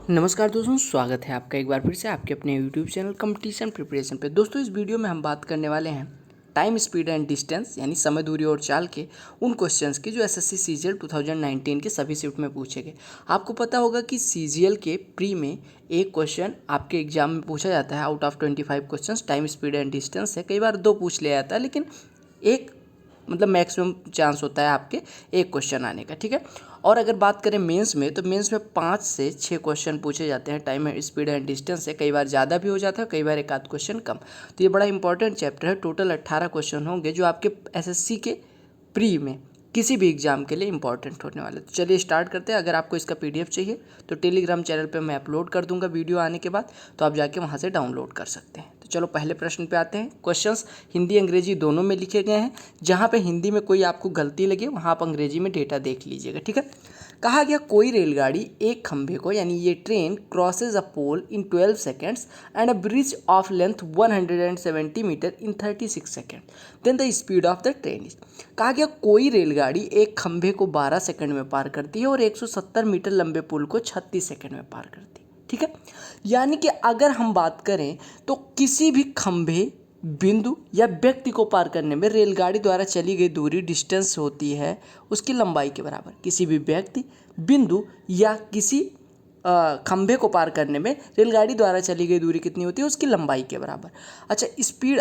नमस्कार दोस्तों, स्वागत है आपका एक बार फिर से आपके अपने YouTube चैनल कंपटीशन प्रिपरेशन पे। दोस्तों, इस वीडियो में हम बात करने वाले हैं टाइम, स्पीड एंड डिस्टेंस यानी समय, दूरी और चाल के उन क्वेश्चंस की जो एसएससी सीजीएल 2019 के सभी शिफ्ट में पूछे गए। आपको पता होगा कि सीजीएल के प्री में एक क्वेश्चन आपके एग्जाम में पूछा जाता है। Out of 25 question time, speed and distance है। कई बार 2 पूछ लिया जाता है, लेकिन एक मैक्सिमम चांस होता है आपके एक क्वेश्चन आने का, ठीक है। और अगर बात करें मेंस में, तो मेंस में 5 से 6 क्वेश्चन पूछे जाते हैं टाइम, स्पीड एंड डिस्टेंस से। कई बार ज़्यादा भी हो जाता है, कई बार एक आध क्वेश्चन कम। तो ये बड़ा इंपॉर्टेंट चैप्टर है। टोटल 18 क्वेश्चन होंगे जो आपके एसएससी के प्री में किसी भी एग्जाम के लिए इंपॉर्टेंट होने वाले। तो चलिए स्टार्ट करते हैं। अगर आपको इसका पीडीएफ चाहिए तो टेलीग्राम चैनल पे मैं अपलोड कर दूंगा वीडियो आने के बाद, तो आप जाके वहाँ से डाउनलोड कर सकते हैं। तो चलो पहले प्रश्न पे आते हैं। क्वेश्चंस हिंदी अंग्रेजी दोनों में लिखे गए हैं। जहाँ पे हिंदी में कोई आपको गलती लगे वहाँ आप अंग्रेजी में डेटा देख लीजिएगा, ठीक है। कहा गया कोई रेलगाड़ी एक खंभे को यानी ये train crosses a pole in 12 seconds and a bridge of length 170 metre in 36 second, then the speed of the train is. कहा गया कोई रेलगाड़ी एक खंभे को 12 सेकंड में पार करती है और 170 मीटर लंबे पुल को 36 सेकंड में पार करती है, ठीक है। यानी कि अगर हम बात करें तो किसी भी खंभे, बिंदु या व्यक्ति को पार करने में रेलगाड़ी द्वारा चली गई दूरी डिस्टेंस होती है उसकी लंबाई के बराबर। किसी भी व्यक्ति, बिंदु या किसी खंभे को पार करने में रेलगाड़ी द्वारा चली गई दूरी कितनी होती है उसकी लंबाई के बराबर। अच्छा, स्पीड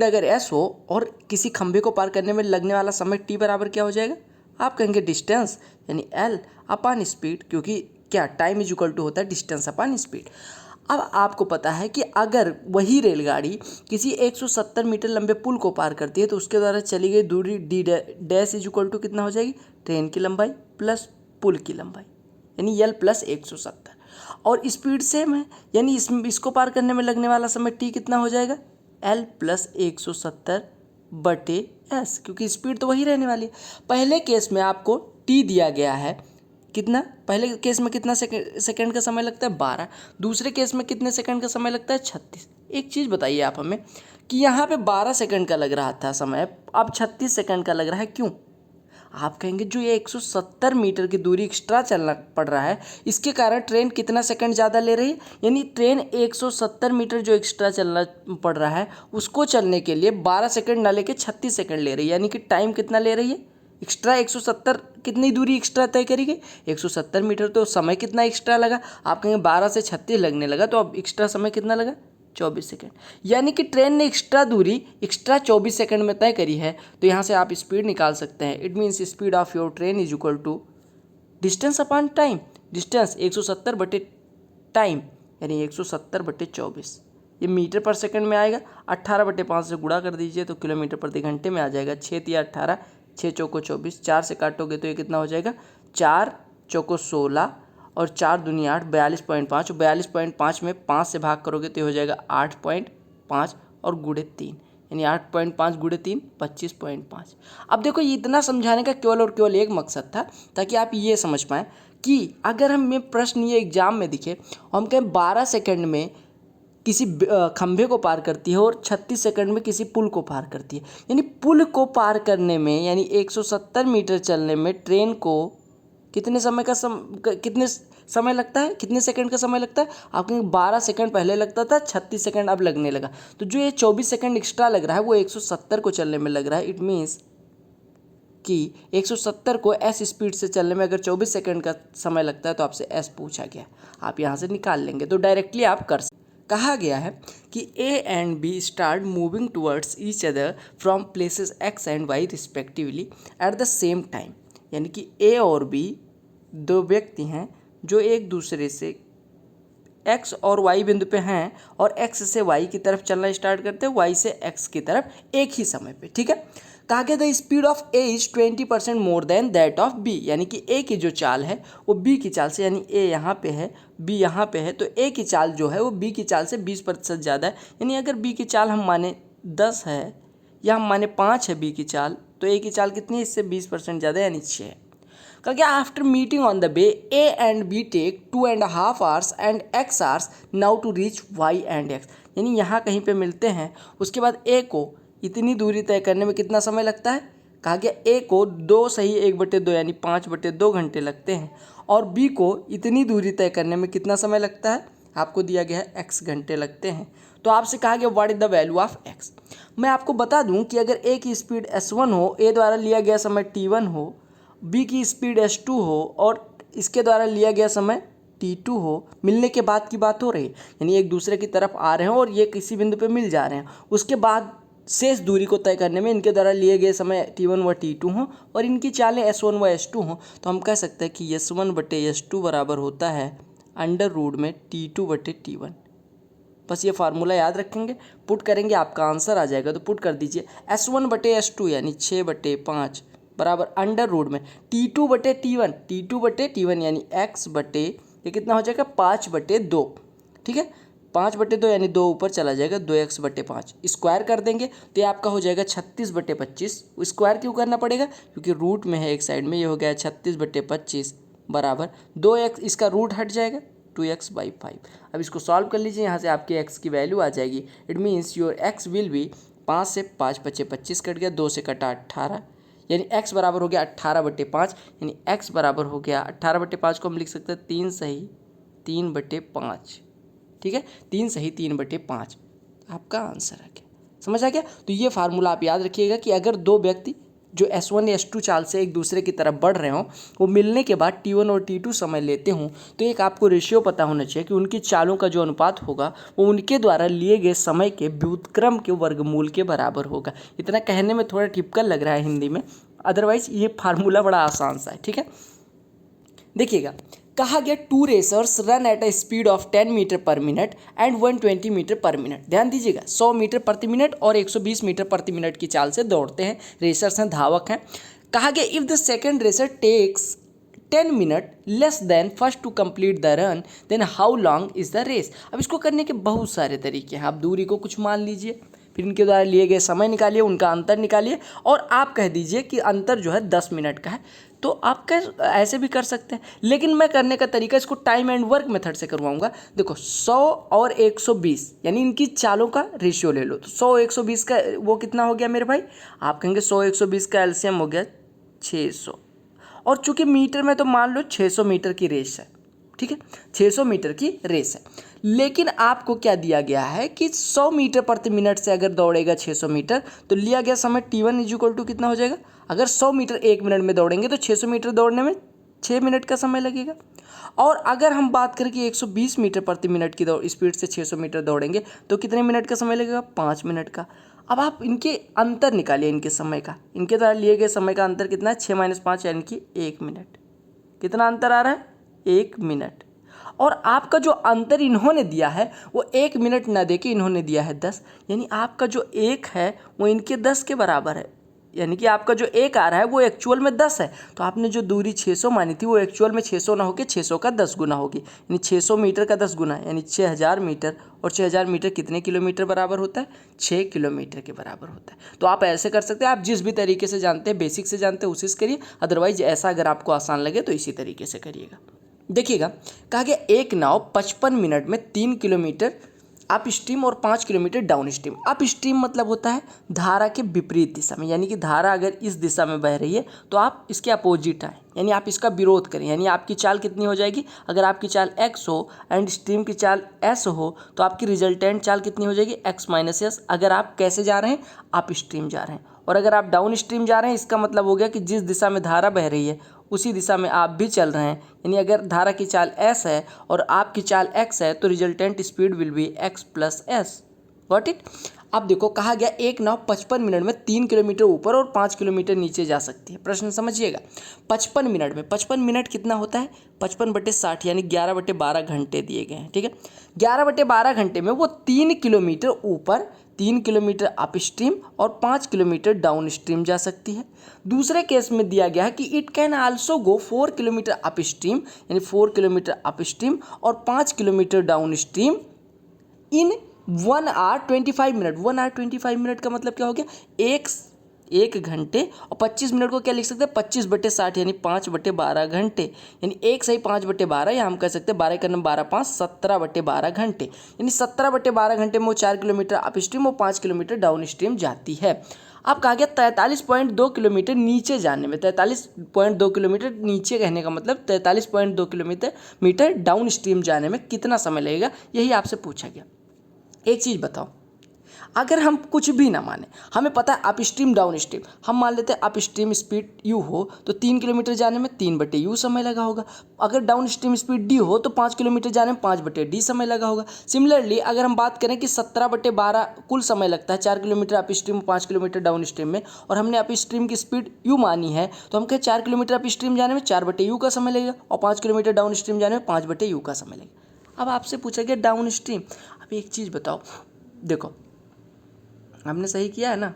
अगर एस हो और किसी खंभे को पार करने में लगने वाला समय टी बराबर क्या हो जाएगा? आप कहेंगे डिस्टेंस यानी एल अपान स्पीड, क्योंकि क्या टाइम इज इक्वल टू होता है डिस्टेंस अपान स्पीड। अब आपको पता है कि अगर वही रेलगाड़ी किसी 170 मीटर लंबे पुल को पार करती है तो उसके द्वारा चली गई दूरी D dash is equal to कितना हो जाएगी? ट्रेन की लंबाई प्लस पुल की लंबाई यानी एल प्लस 170। और स्पीड सेम है, यानी इसको पार करने में लगने वाला समय टी कितना हो जाएगा? एल प्लस 170 बटे एस, क्योंकि स्पीड तो वही रहने वाली है। पहले केस में आपको टी दिया गया है कितना? पहले केस में कितना सेकंड का समय लगता है? 12। दूसरे केस में कितने सेकंड का समय लगता है? 36। एक चीज़ बताइए आप हमें कि यहाँ पे 12 सेकंड का लग रहा था समय, अब 36 सेकंड का लग रहा है, क्यों? आप कहेंगे जो ये 170 मीटर की दूरी एक्स्ट्रा चलना पड़ रहा है इसके कारण ट्रेन कितना सेकंड ज़्यादा ले रही है, यानी ट्रेन 170 मीटर जो एक्स्ट्रा चलना पड़ रहा है उसको चलने के लिए 12 सेकंड ना लेके 36 सेकंड ले रही है। यानी कि टाइम कितना ले रही है? एक्स्ट्रा 170। कितनी दूरी एक्स्ट्रा तय करेगी? 170 मीटर। तो समय कितना एक्स्ट्रा लगा? आप कहेंगे 12 से 36 लगने लगा, तो अब एक्स्ट्रा समय कितना लगा? 24 सेकंड। यानी कि ट्रेन ने एक्स्ट्रा दूरी एक्स्ट्रा 24 सेकंड में तय करी है। तो यहाँ से आप स्पीड निकाल सकते हैं। It means speed of your train is equal to distance upon time. Distance 170 बटे टाइम यानी 170 बटे 24। ये मीटर पर सेकंड में आएगा। 18 बटे 5 से गुणा कर दीजिए तो किलोमीटर प्रति घंटे में आ जाएगा। 6 तिया 18, 6 चौको 24, 4 से काटोगे तो ये कितना हो जाएगा? 4 चौको 16 और 4 दूनी 8, 42.5। 42.5 में 5 से भाग करोगे तो ये हो जाएगा 8.5 और गुणे 3, यानी 8.5 गुणे 3 25.5। अब देखो, ये इतना समझाने का केवल और केवल एक मकसद था ताकि आप ये समझ पाएँ कि अगर हमें प्रश्न ये एग्जाम में दिखे और हम कहें 12 सेकंड में किसी खंभे को पार करती है और 36 सेकंड में किसी पुल को पार करती है, यानी पुल को पार करने में यानी 170 मीटर चलने में ट्रेन को कितने समय लगता है? कितने सेकंड का समय लगता है? आपको 12 सेकंड पहले लगता था, 36 सेकंड अब लगने लगा। तो जो ये 24 सेकंड एक्स्ट्रा लग रहा है वो 170 को चलने में लग रहा है। इट मीन्स कि 170 को एस स्पीड से चलने में अगर 24 सेकंड का समय लगता है तो आपसे एस पूछा गया, आप यहाँ से निकाल लेंगे तो डायरेक्टली आप कर। कहा गया है कि A and B start moving towards each other from places X and Y respectively at the same time, यानी कि ए और बी दो व्यक्ति हैं जो एक दूसरे से एक्स और वाई बिंदु पे हैं और एक्स से वाई की तरफ चलना स्टार्ट करते हैं, वाई से एक्स की तरफ एक ही समय पे, ठीक है। कहा गया the speed of A is 20% more than that of B, यानी कि ए की जो चाल है वो बी की चाल से, यानी ए यहाँ पे है बी यहाँ पे है, तो ए की चाल जो है वो बी की चाल से 20% ज़्यादा है। यानी अगर बी की चाल हम माने 10 है या हम माने 5 है बी की चाल, तो ए की चाल कितनी है? इससे 20% ज़्यादा यानी 6 है। कहा गया after meeting on the way A and B take 2.5 hours and X hours now to reach Y and X, यानी यहाँ कहीं पे मिलते हैं, उसके बाद ए को इतनी दूरी तय करने में कितना समय लगता है? कहा गया ए को 2 सही 1/2 यानी 5/2 घंटे लगते हैं और बी को इतनी दूरी तय करने में कितना समय लगता है, आपको दिया गया है x घंटे लगते हैं। तो आपसे कहा गया what is the value of x। मैं आपको बता दूं कि अगर a की स्पीड s1 हो, a द्वारा लिया गया समय t1 हो, b की स्पीड s2 हो और इसके द्वारा लिया गया समय t2 हो, मिलने के बाद की बात हो रही है, यानी एक दूसरे की तरफ आ रहे हैं और ये किसी बिंदु पे मिल जा रहे हैं, उसके बाद शेष दूरी को तय करने में इनके द्वारा लिए गए समय t1 व t2 हों और इनकी चालें s1 व s2 हों, तो हम कह सकते हैं कि s1 बटे s2 बराबर होता है अंडर रूट में t2 बटे t1। बस ये फार्मूला याद रखेंगे, पुट करेंगे आपका आंसर आ जाएगा। तो पुट कर दीजिए s1 बटे s2 यानी 6 बटे 5 बराबर अंडर रूट में t2 बटे t1 यानी x बटे ये कितना हो जाएगा 5 बटे 2, ठीक है, 5 बटे 2 यानी 2 ऊपर चला जाएगा, 2x बटे 5 स्क्वायर कर देंगे तो ये आपका हो जाएगा 36 बटे 25। स्क्वायर क्यों करना पड़ेगा, क्योंकि रूट में है एक साइड में, ये हो गया 36 बटे 25 बराबर 2x, इसका रूट हट जाएगा 2x/5। अब इसको सॉल्व कर लीजिए, यहाँ से आपके x की वैल्यू आ जाएगी। It means your x will be 5 से 5 बचे 25 कट गया, 2 से कटा 18, यानी x बराबर हो गया 18 बटे 5, यानी x बराबर हो गया 18 बटे 5 को हम लिख सकते हैं 3 सही 3 बटे 5, ठीक है, 3 सही 3 बटे 5 आपका आंसर आ गया। समझ आ गया। तो ये फार्मूला आप याद रखिएगा कि अगर दो व्यक्ति जो s1 या s2 चाल से एक दूसरे की तरफ बढ़ रहे हों, वो मिलने के बाद t1 और t2 समय लेते हों, तो एक आपको रेशियो पता होना चाहिए कि उनकी चालों का जो अनुपात होगा वो उनके द्वारा लिए गए समय के व्युत्क्रम के वर्गमूल के बराबर होगा। इतना कहने में थोड़ा टिपिकल लग रहा है हिंदी में, अदरवाइज ये फार्मूला बड़ा आसान सा है, ठीक है। देखिएगा, कहा गया 2 racers run at a speed of 10 metre per minute and 120 metre per minute. ध्यान दीजिएगा, 100 मीटर प्रति मिनट और 120 मीटर प्रति मिनट की चाल से दौड़ते हैं, रेसर्स हैं, धावक हैं। कहा गया if the second racer takes 10 minute less than first to complete the run then how long is the race. अब इसको करने के बहुत सारे तरीके हैं। आप दूरी को कुछ मान लीजिए, फिर इनके द्वारा लिए गए समय निकालिए, उनका अंतर निकालिए और आप कह दीजिए कि अंतर जो है 10 मिनट का है। तो आप ऐसे भी कर सकते हैं, लेकिन मैं करने का तरीका इसको टाइम एंड वर्क मेथड से करवाऊंगा। देखो 100 और 120 यानी इनकी चालों का रेशियो ले लो, तो 100 120 का वो कितना हो गया मेरे भाई, आप कहेंगे 100 120 का एलसीएम हो गया 600, और चूंकि मीटर में तो मान लो 600 मीटर की रेस है, ठीक है, 600 मीटर की रेस है। लेकिन आपको क्या दिया गया है कि 100 मीटर प्रति मिनट से अगर दौड़ेगा 600 मीटर तो लिया गया समय t1 इक्वल टू कितना हो जाएगा, अगर 100 मीटर 1 मिनट में दौड़ेंगे तो 600 मीटर दौड़ने में 6 मिनट का समय लगेगा। और अगर हम बात करें कि 120 मीटर प्रति मिनट की स्पीड से 600 मीटर दौड़ेंगे तो कितने मिनट का समय लगेगा, 5 मिनट का। अब आप इनके अंतर निकालिए, इनके समय का, इनके द्वारा लिए गए समय का अंतर कितना है, 6 - 5 यानी कि 1 मिनट। कितना अंतर आ रहा है, 1 मिनट। और आपका जो अंतर इन्होंने दिया है वो 1 मिनट ना दे के इन्होंने दिया है 10, यानी आपका जो 1 है वो इनके 10 के बराबर है, यानी कि आपका जो 1 आ रहा है वो एक्चुअल में 10 है। तो आपने जो दूरी 600 मानी थी वो एक्चुअल में 600 ना होकर 600 का 10 गुना होगी, यानी 600 मीटर का 10 गुना यानी 6000 मीटर। और 6000 मीटर कितने किलोमीटर बराबर होता है, 6 किलोमीटर के बराबर होता है। तो आप ऐसे कर सकते हैं, आप जिस भी तरीके से जानते हैं, बेसिक से जानते हैं उसी से करिए, अदरवाइज ऐसा अगर आपको आसान लगे तो इसी तरीके से करिएगा। देखिएगा, कहा गया एक नाव 55 मिनट में 3 किलोमीटर अप स्ट्रीम और 5 kilometre down stream. Up stream मतलब होता है धारा के विपरीत दिशा में, यानी कि धारा अगर इस दिशा में बह रही है तो आप इसके अपोजिट आए, यानी आप इसका विरोध करें, यानी आपकी चाल कितनी हो जाएगी, अगर आपकी चाल x हो एंड स्ट्रीम की चाल s हो तो आपकी रिजल्टेंट चाल कितनी हो जाएगी, x - s। अगर आप कैसे जा रहे हैं, अप स्ट्रीम जा रहे हैं, और अगर आप डाउन स्ट्रीम जा रहे हैं इसका मतलब हो गया कि जिस दिशा में धारा बह रही है उसी दिशा में आप भी चल रहे हैं, यानी अगर धारा की चाल s है और आपकी चाल x है तो resultant speed will be x + s। Got it. अब देखो, कहा गया एक नाव 55 मिनट में 3 किलोमीटर ऊपर और 5 किलोमीटर नीचे जा सकती है। प्रश्न समझिएगा, 55 मिनट में 55 मिनट कितना होता है, 55/60 यानी 11/12 घंटे दिए गए हैं, ठीक है। 11/12 घंटे में वो 3 किलोमीटर ऊपर, 3 किलोमीटर अप स्ट्रीम और 5 किलोमीटर डाउन स्ट्रीम जा सकती है। दूसरे केस में दिया गया है कि it can also go 4 kilometre upstream, यानी 4 किलोमीटर अप स्ट्रीम और 5 kilometre downstream in 1 hour 25 minute. 1 hour 25 minute का मतलब क्या हो गया, एक घंटे, और 25 मिनट को क्या लिख सकते हैं, 25/60 यानी 5/12 घंटे, यानी 1 सही 5/12, या हम कह सकते हैं 12 का 12 5 17/12 घंटे, यानी 17/12 घंटे में वो 4 किलोमीटर अप स्ट्रीम और 5 किलोमीटर डाउन स्ट्रीम जाती है। अब कहा गया 43.2 किलोमीटर नीचे जाने में, 43.2 किलोमीटर नीचे कहने का मतलब 43.2 किलोमीटर डाउन स्ट्रीम जाने में कितना समय लगेगा, यही आपसे पूछा गया। एक चीज़ बताओ, अगर हम कुछ भी ना माने, हमें पता है अप स्ट्रीम डाउन स्ट्रीम, हम मान लेते हैं अप स्ट्रीम स्पीड u हो तो 3 किलोमीटर जाने में 3/u समय लगा होगा। अगर डाउन स्ट्रीम स्पीड d हो तो 5 किलोमीटर जाने में 5/d समय लगा होगा। सिमिलरली अगर हम बात करें कि 17/12 कुल समय लगता है 4 kilometre up stream 5 kilometre down stream में, और हमने अप स्ट्रीम की स्पीड u मानी है, तो हम कहें 4 किलोमीटर अप स्ट्रीम जाने में 4/u का समय लगेगा और 5 किलोमीटर डाउन स्ट्रीम जाने में 5/u का समय लगेगा। अब आपसे पूछा गया डाउन स्ट्रीम। अब एक चीज़ बताओ, देखो हमने सही किया है ना,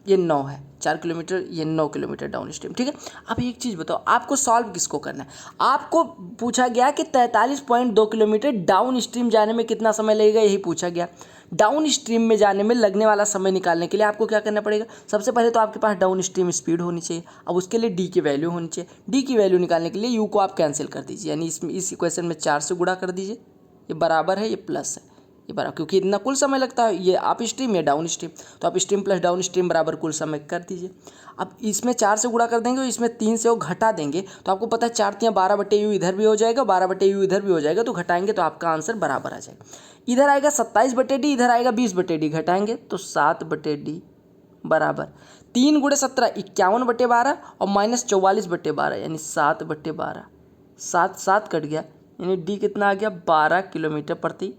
ये 9 है 4 किलोमीटर, ये 9 किलोमीटर डाउन स्ट्रीम, ठीक है। अब एक चीज़ बताओ, आपको सॉल्व किसको करना है? आपको पूछा गया कि 43.2 किलोमीटर डाउन स्ट्रीम जाने में कितना समय लगेगा, यही पूछा गया। डाउन स्ट्रीम में जाने में लगने वाला समय निकालने के लिए आपको क्या करना पड़ेगा? सबसे पहले तो आपके पास डाउन स्ट्रीम स्पीड होनी चाहिए। अब उसके लिए डी की वैल्यू होनी चाहिए। डी की वैल्यू निकालने के लिए यू को आप कैंसिल कर दीजिए, यानी इस इक्वेशन में 4 से गुणा कर दीजिए। ये बराबर है, ये प्लस है, ये बराबर, क्योंकि इतना कुल समय लगता है, ये अप स्ट्रीम या डाउन स्ट्रीम, तो up stream plus down stream बराबर कुल समय कर दीजिए। अब इसमें 4 से गुणा कर देंगे और इसमें 3 से वो घटा देंगे, तो आपको पता है 4 3 12/u इधर भी हो जाएगा, 12/u इधर भी हो जाएगा, तो घटाएंगे तो आपका आंसर बराबर आ जाएगा। इधर आएगा 27/d, इधर आएगा 20/d, घटाएंगे तो 7/d बराबर 3 × 17 51/12 और माइनस 44/12 यानी 7/12, 7 कट गया, यानी डी कितना आ गया 12 किलोमीटर प्रति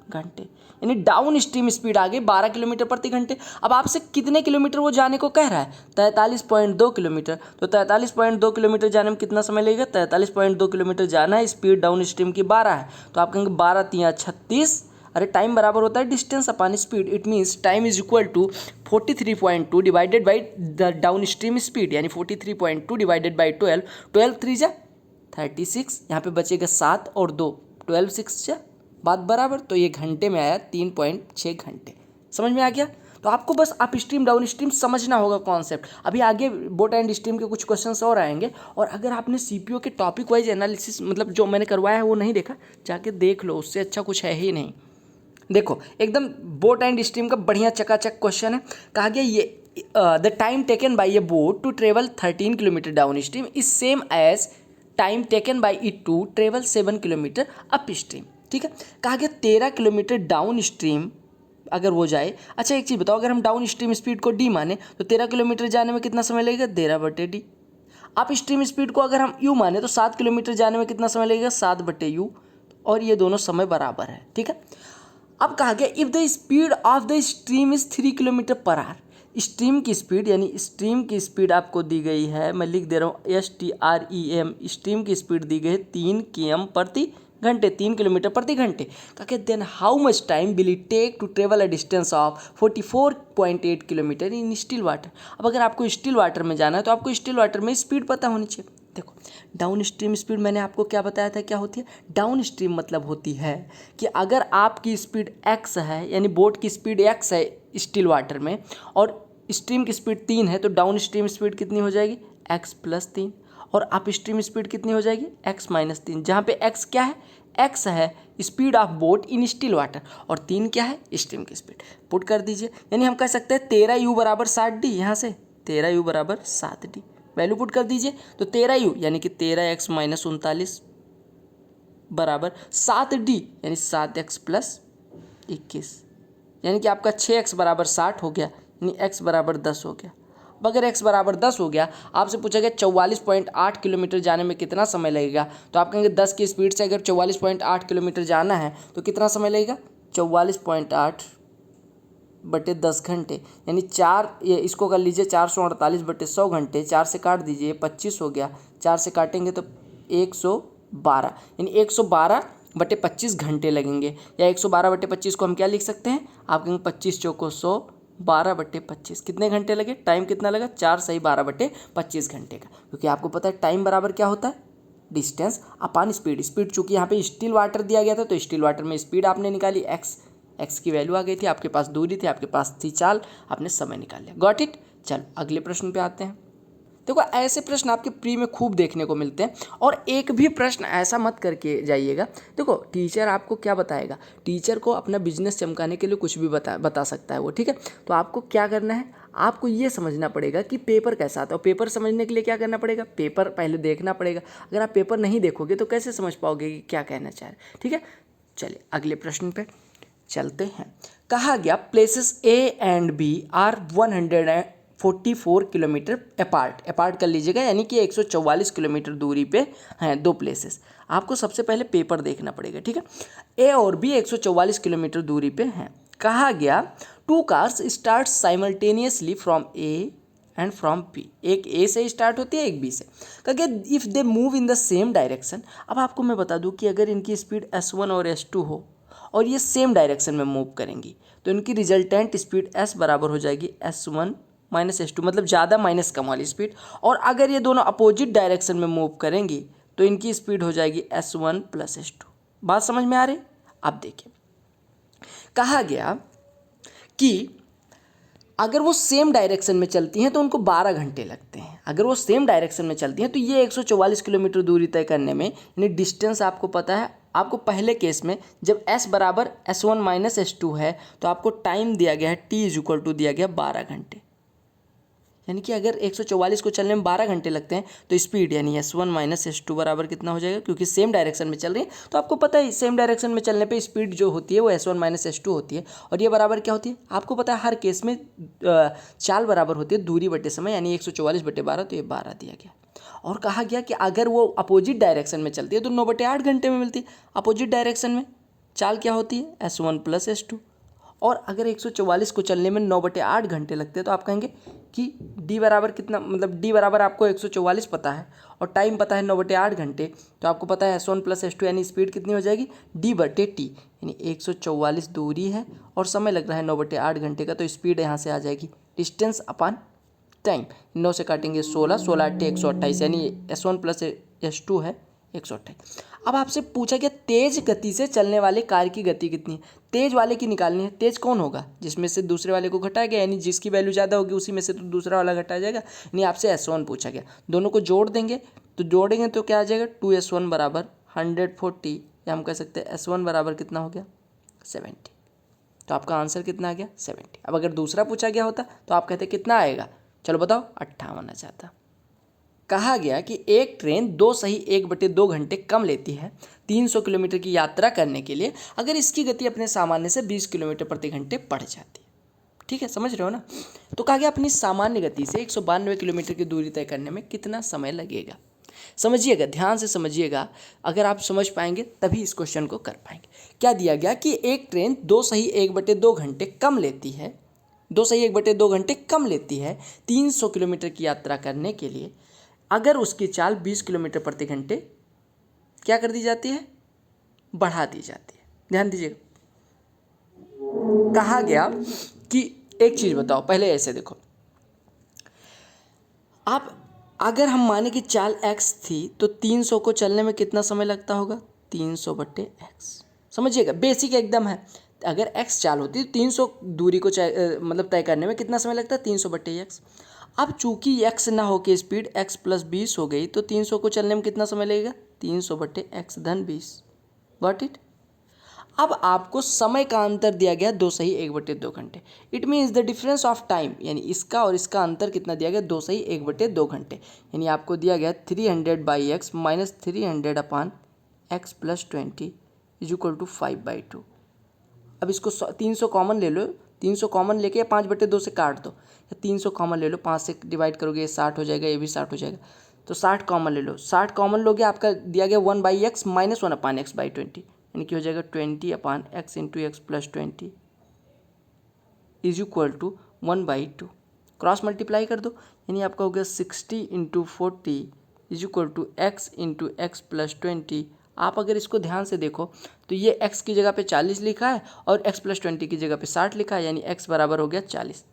घंटे, यानी डाउन स्ट्रीम स्पीड आ गई 12 किलोमीटर प्रति घंटे। अब आपसे कितने किलोमीटर वो जाने को कह रहा है? 43.2 किलोमीटर। तो 43.2 किलोमीटर जाने में कितना समय लगेगा? 43.2 किलोमीटर जाना है, स्पीड डाउन स्ट्रीम की 12 है, तो आप कहेंगे 12 × 36। अरे टाइम बराबर होता है distance upon speed, it means time is equal to 43.2 divided by the downstream speed, यानी 43.2 डिवाइडेड बाई 12, 12 3 जा 36, यहाँ पे बचेगा 7 और 2, 12 6 जा, बात बराबर। तो ये घंटे में आया 3.6 घंटे। समझ में आ गया? तो आपको बस अप स्ट्रीम डाउन स्ट्रीम समझना होगा कॉन्सेप्ट। अभी आगे बोट एंड स्ट्रीम के कुछ क्वेश्चंस और आएंगे, और अगर आपने सीपीओ के टॉपिक वाइज एनालिसिस मतलब जो मैंने करवाया है वो नहीं देखा, जाके देख लो, उससे अच्छा कुछ है ही नहीं। देखो एकदम बोट एंड स्ट्रीम का बढ़िया चकाचक क्वेश्चन है। कहा गया ये the time taken by a boat to travel 13 kilometre downstream is same as time taken by it to travel 7 kilometre upstream, ठीक है। कहा गया 13 किलोमीटर डाउन स्ट्रीम अगर वो जाए। अच्छा एक चीज़ बताओ, अगर हम डाउन स्ट्रीम स्पीड को डी माने तो 13 किलोमीटर जाने में कितना समय लगेगा? 13/d। अप स्ट्रीम स्पीड को अगर हम यू माने तो 7 किलोमीटर जाने में कितना समय लगेगा? 7/u, और ये दोनों समय बराबर है, ठीक है। अब कहा गया if the speed of the stream is 3 kilometre per our, stream की स्पीड यानी स्ट्रीम की स्पीड आपको दी गई है, मैं लिख दे रहा हूँ STREM, स्ट्रीम की स्पीड दी गई है 3 km प्रति घंटे, 3 किलोमीटर प्रति घंटे। कहा then how much time will it take to travel a distance of 44.8 kilometre in still water. अब अगर आपको स्टिल वाटर में जाना है तो आपको स्टिल वाटर में स्पीड पता होनी चाहिए। देखो डाउन स्ट्रीम स्पीड मैंने आपको क्या बताया था, क्या होती है? डाउन स्ट्रीम मतलब होती है कि अगर आपकी स्पीड x है, यानी बोट की स्पीड x है स्टिल वाटर में, और स्ट्रीम की स्पीड 3 है, तो डाउन स्ट्रीम स्पीड कितनी हो जाएगी? x + 3, और अप स्ट्रीम स्पीड कितनी हो जाएगी? x - 3, जहाँ पे x क्या है? x है speed of boat in still water, और 3 क्या है? स्ट्रीम की स्पीड। पुट कर दीजिए, यानी हम कह सकते हैं 13u = 60d, यहाँ से 13u = 7d, वैल्यू पुट कर दीजिए। तो 13u यानी कि 13x - 39 बराबर 7d यानी 7x + 21, यानी कि आपका 6x = 60 हो गया, यानी x = 10 हो गया। अब अगर x = 10 हो गया, आपसे पूछा गया 44.8 किलोमीटर जाने में कितना समय लगेगा, तो आप कहेंगे 10 की स्पीड से अगर 44.8 किलोमीटर जाना है तो कितना समय लगेगा? 44.8/10 घंटे, यानी 4, ये इसको कर लीजिए 448/100 घंटे, 4 से काट दीजिए 25 हो गया, 4 से काटेंगे तो 112, यानी 112/25 घंटे लगेंगे। या 112/25 को हम क्या लिख सकते हैं? आप कहेंगे 25 चौको 100, 12/25 कितने घंटे लगे? टाइम कितना लगा? 4 सही 12/25 घंटे का, क्योंकि आपको पता है टाइम बराबर क्या होता है? Distance upon speed. स्पीड चूंकि यहाँ पे स्टिल वाटर दिया गया था, तो स्टिल वाटर में स्पीड आपने निकाली x की वैल्यू आ गई थी, आपके पास दूरी थी, आपके पास थी चाल, आपने समय निकाल लिया। Got it? चलो अगले प्रश्न पे आते हैं। देखो ऐसे प्रश्न आपके प्री में खूब देखने को मिलते हैं। और एक भी प्रश्न ऐसा मत करके जाइएगा। देखो टीचर आपको क्या बताएगा, टीचर को अपना बिजनेस चमकाने के लिए कुछ भी बता सकता है वो, ठीक है। तो आपको क्या करना है, आपको ये समझना पड़ेगा कि पेपर कैसा आता है। और पेपर समझने के लिए क्या करना पड़ेगा, पेपर पहले देखना पड़ेगा। अगर आप पेपर नहीं देखोगे तो कैसे समझ पाओगे कि क्या कहना चाह रहे हैं, ठीक है। चलिए अगले प्रश्न पे चलते हैं। कहा गया places A and B are 144 kilometre apart कर लीजिएगा, यानी कि 144 किलोमीटर दूरी पे हैं दो प्लेसेस। आपको सबसे पहले पेपर देखना पड़ेगा, ठीक है। ए और बी 144 किलोमीटर दूरी पे हैं। कहा गया two cars start simultaneously from A and from B, एक ए से स्टार्ट होती है एक बी से। कहा if they move in the same direction. अब आपको मैं बता दूं कि अगर इनकी स्पीड S1 और S2 हो और ये सेम डायरेक्शन में मूव करेंगी तो इनकी रिजल्टेंट स्पीड S बराबर हो जाएगी S1 माइनस S2, मतलब ज़्यादा माइनस कम वाली स्पीड। और अगर ये दोनों अपोजिट डायरेक्शन में मूव करेंगी तो इनकी स्पीड हो जाएगी S1 प्लस S2। बात समझ में आ रही। अब देखिए कहा गया कि अगर वो सेम डायरेक्शन में चलती हैं तो उनको 12 घंटे लगते हैं। अगर वो सेम डायरेक्शन में चलती हैं तो ये 144 किलोमीटर दूरी तय करने में, यानी डिस्टेंस आपको पता है। आपको पहले केस में जब S बराबर S1 माइनस S2 है तो आपको टाइम दिया गया है T इज इक्वल टू दिया गया 12 घंटे, यानी कि अगर 144 को चलने में 12 घंटे लगते हैं तो स्पीड यानी S1 माइनस S2 बराबर कितना हो जाएगा, क्योंकि सेम डायरेक्शन में चल रही है तो आपको पता है सेम डायरेक्शन में चलने पे स्पीड जो होती है वो S1 माइनस S2 होती है। और ये बराबर क्या होती है, आपको पता है हर केस में चाल बराबर होती है दूरी बटे समय, यानी 144 बटे 12, तो ये 12 दिया गया। और कहा गया कि अगर वो अपोजिट डायरेक्शन में चलती है तो 9/8 घंटे में मिलती है। अपोजिट डायरेक्शन में चाल क्या होती है S1 प्लस S2। और अगर 144 को चलने में 9/8 घंटे लगते हैं तो आप कहेंगे कि D बराबर कितना, मतलब D बराबर आपको 144 पता है और टाइम पता है 9/8 घंटे, तो आपको पता है S1 प्लस S2 यानी स्पीड कितनी हो जाएगी D/T, यानी 144 दूरी है और समय लग रहा है 9/8 घंटे का, तो स्पीड यहाँ से आ जाएगी डिस्टेंस अपॉन टाइम। 9 से काटेंगे 16, 16 8 128, यानी S1 प्लस S2 है 128। अब आपसे पूछा गया तेज गति से चलने वाले कार की गति कितनी है। तेज वाले की निकालनी है। तेज कौन होगा, जिसमें से दूसरे वाले को घटाया गया, यानी जिसकी वैल्यू ज़्यादा होगी उसी में से तो दूसरा वाला घटाया जाएगा। यानी आपसे S1 पूछा गया, दोनों को जोड़ देंगे तो क्या आ जाएगा 2S1 बराबर 140, या हम कह सकते हैं S1 बराबर कितना हो गया 70। तो आपका आंसर कितना आ गया 70। अब अगर दूसरा पूछा गया होता तो आप कहते कितना आएगा, चलो बताओ 58 आ जाता। कहा गया कि एक ट्रेन 2 घंटे कम लेती है 300 किलोमीटर की यात्रा करने के लिए अगर इसकी गति अपने सामान्य से 20 किलोमीटर प्रति घंटे बढ़ जाती है। ठीक है, समझ रहे हो ना। तो कहा गया अपनी सामान्य गति से 192 किलोमीटर की दूरी तय करने में कितना समय लगेगा। समझिएगा, ध्यान से समझिएगा, अगर आप समझ पाएंगे तभी इस क्वेश्चन को कर पाएंगे। क्या दिया गया कि एक ट्रेन 2 घंटे कम लेती है 2 घंटे कम लेती है 300 किलोमीटर की यात्रा करने के लिए अगर उसकी चाल 20 किलोमीटर प्रति घंटे क्या कर दी जाती है, बढ़ा दी जाती है। ध्यान दीजिएगा, कहा गया कि एक चीज़ बताओ, पहले ऐसे देखो, आप अगर हम माने कि चाल x थी तो 300 को चलने में कितना समय लगता होगा 300/x। समझिएगा, बेसिक एकदम है। अगर x चाल होती तो 300 दूरी को मतलब तय करने में कितना समय लगता है 300/x। अब चूंकि x ना हो के स्पीड x प्लस 20 हो गई तो 300 को चलने में कितना समय लगेगा 300/x धन 20। Got it. अब आपको समय का अंतर दिया गया 2 घंटे। It means the difference of time, यानी इसका और इसका अंतर कितना दिया गया 2 घंटे। यानी आपको दिया गया 300/x minus 300/x plus 20 is equal to 5/2। अब इसको 300 कॉमन ले लो, 300 कॉमन लेके 5/2 से काट दो, या 300 कॉमन ले लो, 5 से डिवाइड करोगे ये 60 हो जाएगा, ये भी 60 हो जाएगा, तो 60 कॉमन ले लो। 60 कॉमन लोगे आपका दिया गया 1/x माइनस 1/x/20, यानी कि हो जाएगा 20/x into X plus 20 is equal to 1/2। Cross multiply कर दो, यानी आपका हो गया 60 into 40 is equal to X into X plus 20। आप अगर इसको ध्यान से देखो तो ये x की जगह पे 40 लिखा है और x प्लस 20 की जगह पे 60 लिखा है, यानी x बराबर हो गया 40।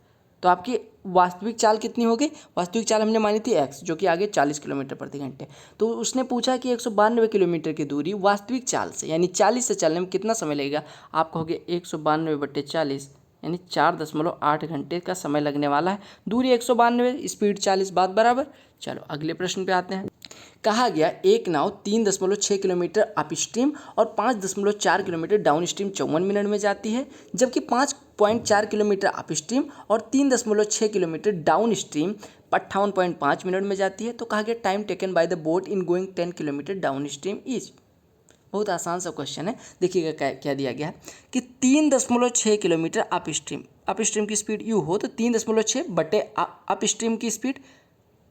तो आपकी वास्तविक चाल कितनी हो गई, वास्तविक चाल हमने मानी थी x, जो कि आगे 40 किलोमीटर प्रति घंटे। तो उसने पूछा कि 192 किलोमीटर की दूरी वास्तविक चाल से यानी 40 से चलने में कितना समय लगेगा। आपको हो गया 192/40, यानी 4.8 घंटे का समय लगने वाला है। दूरी 192, स्पीड 40, बात बराबर। चलो अगले प्रश्न पे आते हैं। कहा गया एक नाव 3.6 किलोमीटर अपस्ट्रीम और 5.4 किलोमीटर डाउन स्ट्रीम 54 मिनट में जाती है, जबकि 5.4 किलोमीटर अपस्ट्रीम और 3.6 किलोमीटर डाउन स्ट्रीम 58.5 मिनट में जाती है। तो कहा गया time taken by the boat in going 10 kilometre downstream is. बहुत आसान सा क्वेश्चन है। देखिएगा क्या दिया गया है कि 3.6 किलोमीटर अपस्ट्रीम की स्पीड यू हो तो 3.6 बटे अपस्ट्रीम की स्पीड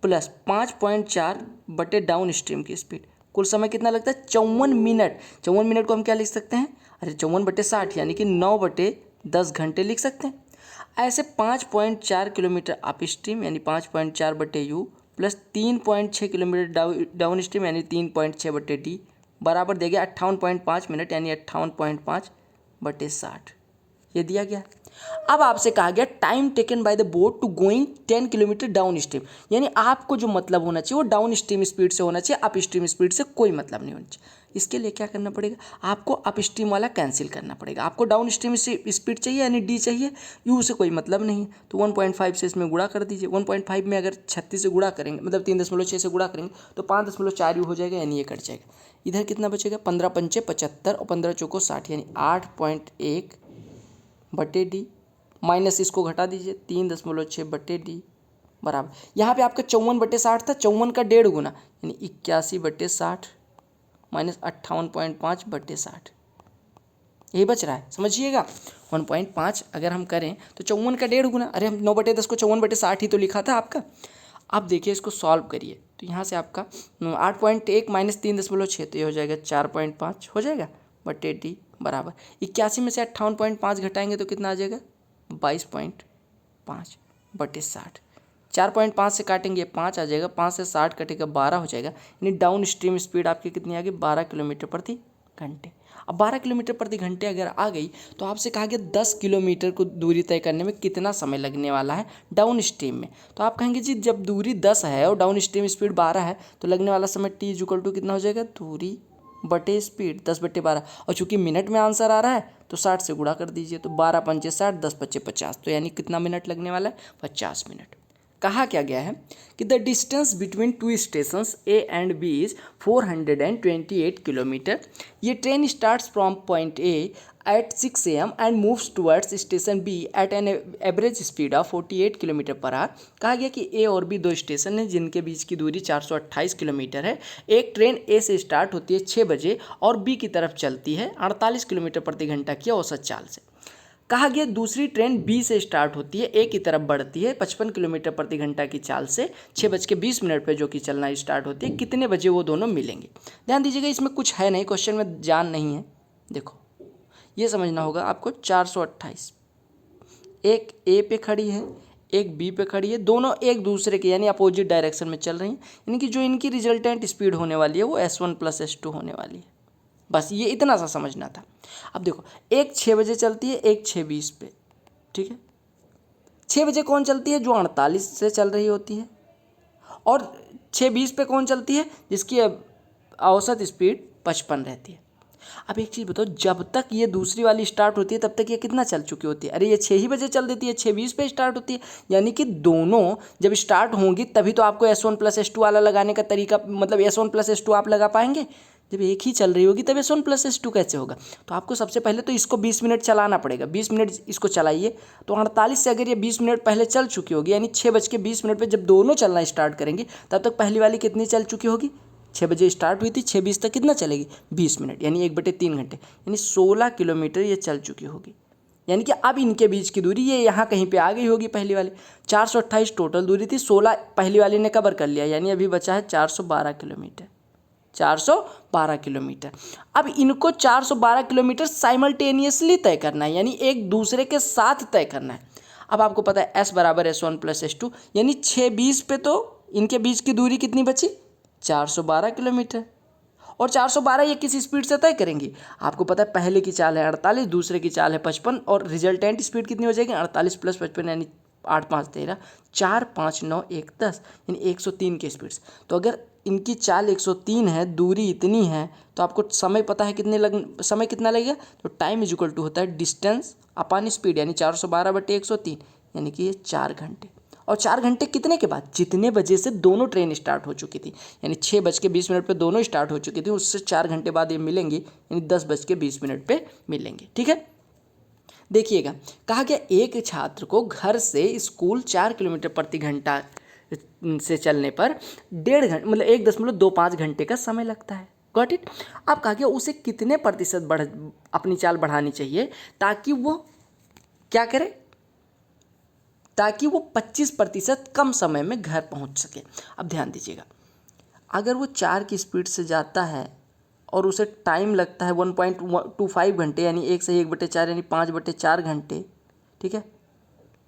प्लस 5.4 बटे डाउन स्ट्रीम की स्पीड, कुल समय कितना लगता है 54 मिनट। 54 मिनट को हम क्या लिख सकते हैं, अरे 54/60 यानी कि 9/10 घंटे लिख सकते हैं। ऐसे 5.4 किलोमीटर अपस्ट्रीम यानी 5.4 बटे you plus 3.6 kilometre downstream यानी 3.6 बटे डी बराबर दे गया 58.5 मिनट यानी 58.5/60। ये दिया गया। अब आपसे कहा गया time taken by the boat to going 10 kilometre downstream, यानी आपको जो मतलब होना चाहिए वो डाउन स्ट्रीम स्पीड से होना चाहिए, अप स्ट्रीम स्पीड से कोई मतलब नहीं होना चाहिए। इसके लिए क्या करना पड़ेगा, आपको अप स्ट्रीम वाला कैंसिल करना पड़ेगा। आपको डाउन स्ट्रीम स्पीड चाहिए यानी डी चाहिए, यू से कोई मतलब नहीं, तो 1.5 से इसमें गुणा कर दीजिए। 1.5 में अगर 36 से गुणा करेंगे मतलब 3.6 से गुणा करेंगे तो 5.4 यू हो जाएगा यानी ये कट जाएगा। इधर कितना बचेगा 15×5 = 75 और 15×4 = 60 यानी 8.1 बटे डी माइनस इसको घटा दीजिए 3.6 बटे डी बराबर, यहाँ पे आपका 54/60 था, 54 का 1.5 गुना यानी 81/60 माइनस 58.5/60 यही बच रहा है, समझिएगा। 1.5 अगर हम करें तो 54 का 1.5 गुना, अरे हम 9/10 को 54/60 ही तो लिखा था आपका। अब देखिए इसको सॉल्व करिए तो यहाँ से आपका 8.1 माइनस 3.6 तो ये हो जाएगा 4.5 हो जाएगा बटे डी बराबर 81 में से 58.5 घटाएंगे तो कितना आ जाएगा 22.5/60। 4.5 से काटेंगे 5 आ जाएगा, 5 से 60 कटेगा 12 हो जाएगा, यानी डाउन स्ट्रीम स्पीड आपकी कितनी आ गई 12 किलोमीटर प्रति घंटे। अब 12 किलोमीटर प्रति घंटे अगर आ गई तो आपसे कहा गया 10 किलोमीटर को दूरी तय करने में कितना समय लगने वाला है डाउन स्ट्रीम में। तो आप कहेंगे जी जब दूरी 10 है और डाउन स्ट्रीम स्पीड 12 है तो लगने वाला समय t = कितना हो जाएगा दूरी बटे स्पीड 10/12, और चूंकि मिनट में आंसर आ रहा है तो 60 से गुणा कर दीजिए तो 12×5 = 60, 10×5 = 50, तो यानी कितना मिनट लगने वाला है 50 मिनट। कहा क्या गया है कि the distance between two stations A and B is 428 kilometre. ये train starts from point A at 6 AM and moves towards station B at an average speed of 48 kilometre per hour. कहा गया कि ए और बी दो station हैं जिनके बीच की दूरी 428 किलोमीटर है। एक ट्रेन ए से स्टार्ट होती है 6 बजे और बी की तरफ चलती है 48 किलोमीटर प्रति घंटा की औसत चाल से। कहा गया दूसरी ट्रेन बी से स्टार्ट होती है, ए की तरफ बढ़ती है 55 किलोमीटर प्रति घंटा की चाल से 6:20 पर जो कि चलना स्टार्ट होती है। कितने बजे वो दोनों मिलेंगे। ध्यान दीजिएगा इसमें कुछ है नहीं, क्वेश्चन में जान नहीं है। देखो ये समझना होगा आपको 428, एक ए पे खड़ी है एक बी पे खड़ी है, दोनों एक दूसरे के यानी अपोजिट डायरेक्शन में चल रही हैं, यानी कि जो इनकी रिजल्टेंट स्पीड होने वाली है वो S1 + S2 होने वाली है। बस ये इतना सा समझना था। अब देखो एक 6 बजे चलती है एक 6:20 पे, ठीक है। 6 बजे कौन चलती है जो 48 से चल रही होती है, और 6:20 पे कौन चलती है जिसकी औसत स्पीड 55 रहती है। अब एक चीज़ बताओ, जब तक ये दूसरी वाली स्टार्ट होती है तब तक ये कितना चल चुकी होती है, अरे ये 6 ही बजे चल देती है, 6:20 पे स्टार्ट होती है, यानी कि दोनों जब स्टार्ट होंगी तभी तो आपको S1 + S2 वाला लगाने का तरीका, मतलब S1 + S2 आप लगा पाएंगे। जब एक ही चल रही होगी तब S1 + S2 कैसे होगा। तो आपको सबसे पहले तो इसको 20 मिनट चलाना पड़ेगा, 20 मिनट इसको चलाइए तो 48 से अगर ये 20 मिनट पहले चल चुकी होगी, यानी 6:20 पर जब दोनों चलना स्टार्ट करेंगे तब तक पहली वाली कितनी चल चुकी होगी, 6 बजे स्टार्ट हुई थी 6:20 तक कितना चलेगी 20 मिनट, यानी 1/3 घंटे, यानी 16 किलोमीटर ये चल चुकी होगी। यानी कि अब इनके बीच की दूरी ये यहाँ कहीं पे आ गई होगी। पहली वाली 428 टोटल दूरी थी, 16 पहली वाली ने कवर कर लिया, यानी अभी बचा है 412 किलोमीटर। 412 किलोमीटर। अब इनको 412 किलोमीटर साइमल्टेनियसली तय करना है, यानी एक दूसरे के साथ तय करना है। अब आपको पता है S = S1 + S2, यानी 6:20 पे तो इनके बीच की दूरी कितनी बची 412 किलोमीटर, और 412 ये किस स्पीड से तय करेंगी। आपको पता है पहले की चाल है 48, दूसरे की चाल है 55, और रिजल्टेंट स्पीड कितनी हो जाएगी 48 + 55 यानी 8×5 = 13, 4, 5, 9, 1, 10 यानी 103 की स्पीड से। तो अगर इनकी चाल 103 है, दूरी इतनी है, तो आपको समय पता है समय कितना लगेगा, तो टाइम इज इक्वल टू होता है डिस्टेंस अपॉन स्पीड, यानी 412/103, यानी कि ये 4 घंटे। और 4 घंटे कितने के बाद, जितने बजे से दोनों ट्रेन स्टार्ट हो चुकी थी, यानी 6:20 पे दोनों स्टार्ट हो चुकी थी, उससे 4 घंटे बाद ये मिलेंगी, यानी 10:20 पे मिलेंगे। ठीक है, देखिएगा, कहा गया एक छात्र को घर से स्कूल 4 किलोमीटर प्रति घंटा से चलने पर 1.5 घंटे मतलब 1.25 घंटे का समय लगता है। Got it. अब कहा गया उसे कितने प्रतिशत अपनी चाल बढ़ानी चाहिए ताकि वो क्या करे, ताकि वो 25% कम समय में घर पहुंच सके। अब ध्यान दीजिएगा, अगर वो 4 की स्पीड से जाता है और उसे टाइम लगता है 1.25 घंटे, यानी 1/4 यानी 5/4 घंटे, ठीक है,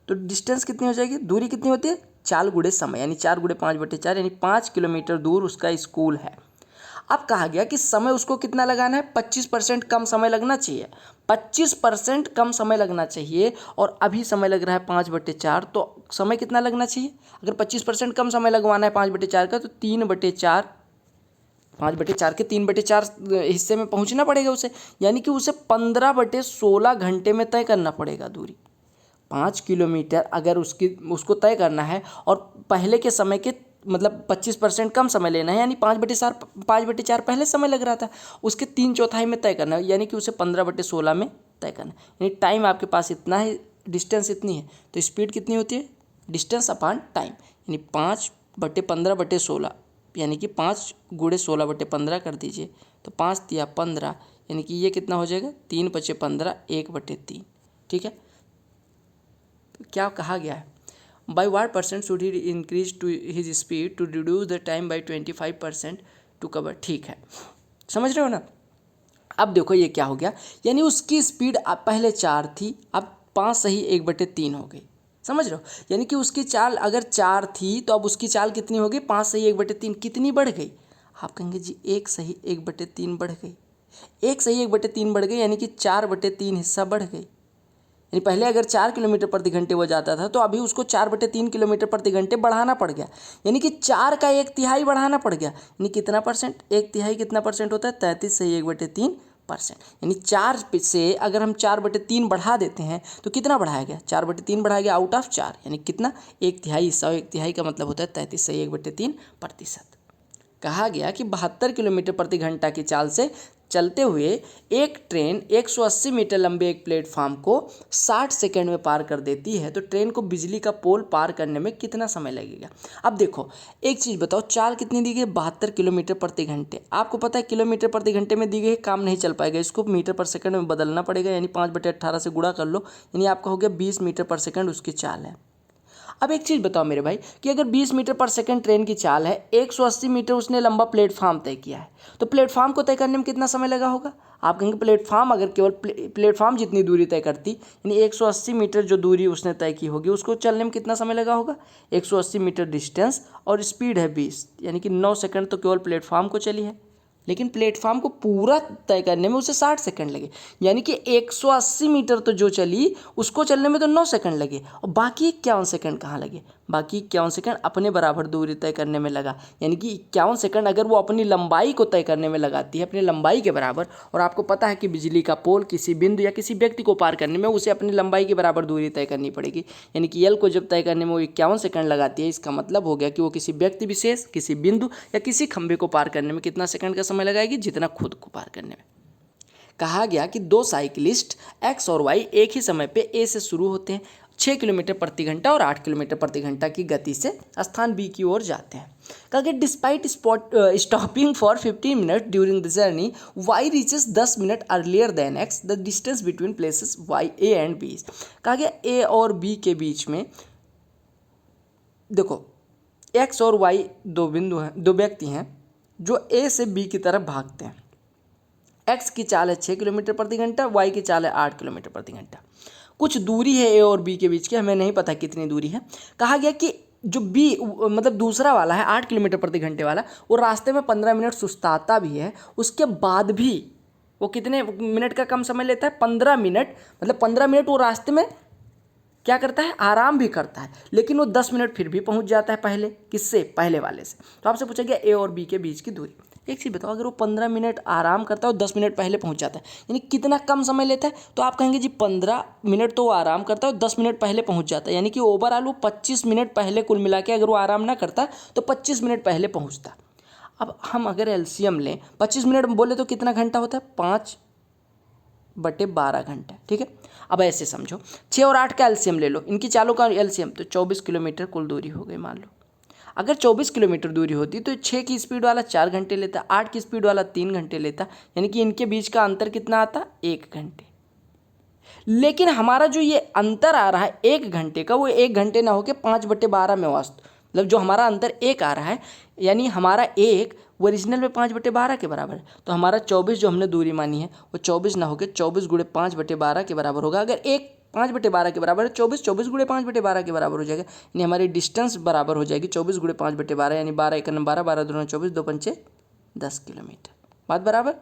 तो डिस्टेंस कितनी हो जाएगी, दूरी कितनी होती है, 4 गुणे समय, यानी 4 गुणे 5/4 यानी 5 किलोमीटर दूर उसका स्कूल है। अब कहा गया कि समय उसको कितना लगाना है, 25% कम समय लगना चाहिए, 25% कम समय लगना चाहिए, और अभी समय लग रहा है 5/4, तो समय कितना लगना चाहिए, अगर 25% कम समय लगवाना है 5/4 का, तो 3/4, 5/4 के 3/4 हिस्से में पहुंचना पड़ेगा उसे, यानी कि उसे 15/16 घंटे में तय करना पड़ेगा दूरी। 5 किलोमीटर अगर उसको तय करना है और पहले के समय के मतलब 25% कम समय लेना है, यानी 5/4 पहले समय लग रहा था, उसके 3/4 में तय करना है, यानी कि उसे 15/16 में तय करना है, यानी टाइम आपके पास इतना है, डिस्टेंस इतनी है, तो स्पीड कितनी होती है, डिस्टेंस अपॉन टाइम, यानी 5/15/16, यानी कि 5 गुणे 16/15 कर दीजिए, तो 5 तिया 15, यानी कि ये कितना हो जाएगा, 3×5 = 1/3। ठीक है, तो क्या कहा गया है, by what percent should he increase to his speed to reduce the time by 25% to cover. ठीक है, समझ रहे हो ना। अब देखो ये क्या हो गया, यानी उसकी स्पीड पहले 4 थी, अब 5 सही 1/3 हो गई, समझ रहे हो, यानी कि उसकी चाल अगर 4 थी तो अब उसकी चाल कितनी हो गई, 5 सही 1/3, कितनी बढ़ गई, आप कहेंगे जी 1 सही 1/3 बढ़ गई, 1 सही 1/3 बढ़ गई, यानी कि 4/3 हिस्सा बढ़ गई, यानी पहले अगर 4 किलोमीटर प्रति घंटे वो जाता था, तो अभी उसको 4/3 किलोमीटर प्रति घंटे बढ़ाना पड़ गया, यानी कि 4 का 1/3 बढ़ाना पड़ गया, यानी कितना परसेंट, 1/3 कितना परसेंट होता है, 33 सही 1/3%, यानी 4 से अगर हम 4/3 बढ़ा देते हैं तो कितना बढ़ाया गया, 4/3 बढ़ाया गया आउट ऑफ 4, यानी कितना, 1/3 हिस्सा, 1/3 का मतलब होता है 33 सही 1/3%। कहा गया कि 72 किलोमीटर प्रति घंटा की चाल से चलते हुए एक ट्रेन 180 मीटर लंबे एक प्लेटफॉर्म को 60 सेकंड में पार कर देती है, तो ट्रेन को बिजली का पोल पार करने में कितना समय लगेगा। अब देखो एक चीज़ बताओ, चाल कितनी दी गई है, 72 किलोमीटर प्रति घंटे, आपको पता है किलोमीटर प्रति घंटे में दी गई है, काम नहीं चल पाएगा, इसको मीटर पर सेकंड में बदलना पड़ेगा, यानी 5/18 से गुणा कर लो, यानी आपका हो गया 20 मीटर पर सेकंड उसकी चाल है। अब एक चीज़ बताओ मेरे भाई कि अगर 20 मीटर पर सेकंड ट्रेन की चाल है, 180 मीटर उसने लंबा प्लेटफॉर्म तय किया है, तो प्लेटफॉर्म को तय करने में कितना समय लगा होगा, आप कहेंगे प्लेटफॉर्म अगर केवल प्लेटफॉर्म जितनी दूरी तय करती, यानी 180 मीटर जो दूरी उसने तय की होगी, उसको चलने में कितना समय लगा होगा, 180 मीटर डिस्टेंस और स्पीड है 20, यानी कि 9 सेकंड तो केवल प्लेटफॉर्म को चली है, लेकिन प्लेटफॉर्म को पूरा तय करने में उसे 60 सेकंड लगे, यानी कि 180 मीटर तो जो चली उसको चलने में तो 9 सेकंड लगे, और बाकी 51 सेकंड कहाँ लगे, बाकी 51 सेकंड अपने बराबर दूरी तय करने में लगा, यानी कि 51 सेकंड अगर वो अपनी लंबाई को तय करने में लगाती है, अपनी लंबाई के बराबर, और आपको पता है कि बिजली का पोल किसी बिंदु या किसी व्यक्ति को पार करने में उसे अपनी लंबाई के बराबर दूरी तय करनी पड़ेगी, यानी कि एल को जब तय करने में वो 51 सेकंड लगाती है, इसका मतलब हो गया कि वो किसी व्यक्ति विशेष, किसी बिंदु या किसी खंभे को पार करने में कितना सेकंड का समय लगाएगी, जितना खुद को पार करने में। कहा गया कि 2 साइकिलिस्ट एक्स और वाई एक ही समय पे ए से शुरू होते हैं, 6 किलोमीटर प्रति घंटा और 8 किलोमीटर प्रति घंटा की गति से स्थान बी की ओर जाते हैं। कहा गया despite stopping for 15 minute during the journey, Y reaches 10 minute earlier than X, the distance between places Y A and B. कहा गया ए और बी के बीच में देखो एक्स और वाई दो बिंदु हैं, दो व्यक्ति हैं जो ए से बी की तरफ भागते हैं। एक्स की चाल है 6 किलोमीटर प्रति घंटा, वाई की चाल है 8 किलोमीटर प्रति घंटा। कुछ दूरी है ए और बी के बीच की, हमें नहीं पता कितनी दूरी है। कहा गया कि जो बी मतलब दूसरा वाला है 8 किलोमीटर प्रति घंटे वाला, वो रास्ते में 15 मिनट सुस्ताता भी है, उसके बाद भी वो कितने मिनट का कम समय लेता है, 15 मिनट, मतलब 15 मिनट वो रास्ते में क्या करता है, आराम भी करता है, लेकिन वो 10 मिनट फिर भी पहुंच जाता है पहले, किससे, पहले वाले से। तो आपसे पूछा गया ए और बी के बीच की दूरी। एक चीज़ बताओ, अगर वो 15 मिनट आराम करता है और 10 मिनट पहले पहुंच जाता है, यानी कितना कम समय लेता है, तो आप कहेंगे जी 15 मिनट तो वो आराम करता है और 10 मिनट पहले पहुंच जाता है, यानी कि ओवरऑल वो 25 मिनट पहले कुल मिला के अगर वो आराम ना करता तो 25 मिनट पहले पहुंचता। अब हम अगर एलसीएम लें, 25 मिनट बोले तो कितना घंटा होता है, 5/12 घंटा, ठीक है। अब ऐसे समझो, 6 और 8 का एलसीएम ले लो, इनकी चालों का एलसीएम, तो 24 किलोमीटर कुल दूरी हो गई। मान लो अगर 24 किलोमीटर दूरी होती तो 6 की स्पीड वाला 4 घंटे लेता, 8 की स्पीड वाला 3 घंटे लेता, यानी कि इनके बीच का अंतर कितना आता, 1 घंटे। लेकिन हमारा जो ये अंतर आ रहा है 1 घंटे का, वो 1 घंटे ना होकर 5/12 में वास्तव, मतलब जो हमारा अंतर 1 आ रहा है, यानी हमारा 1 वो ओरिजिनल में 5/12 के बराबर है। तो हमारा 24 जो हमने दूरी मानी है वो 24 ना होकर 24 × 5/12 के बराबर होगा। अगर 1 5/12 के बराबर है, 24 24 × 5/12 के बराबर हो जाएगा, यानी हमारी डिस्टेंस बराबर हो जाएगी 24 × 5/12, यानी 12 × 12 12 दूना 24 2 पंचे 10 किलोमीटर। बात बराबर।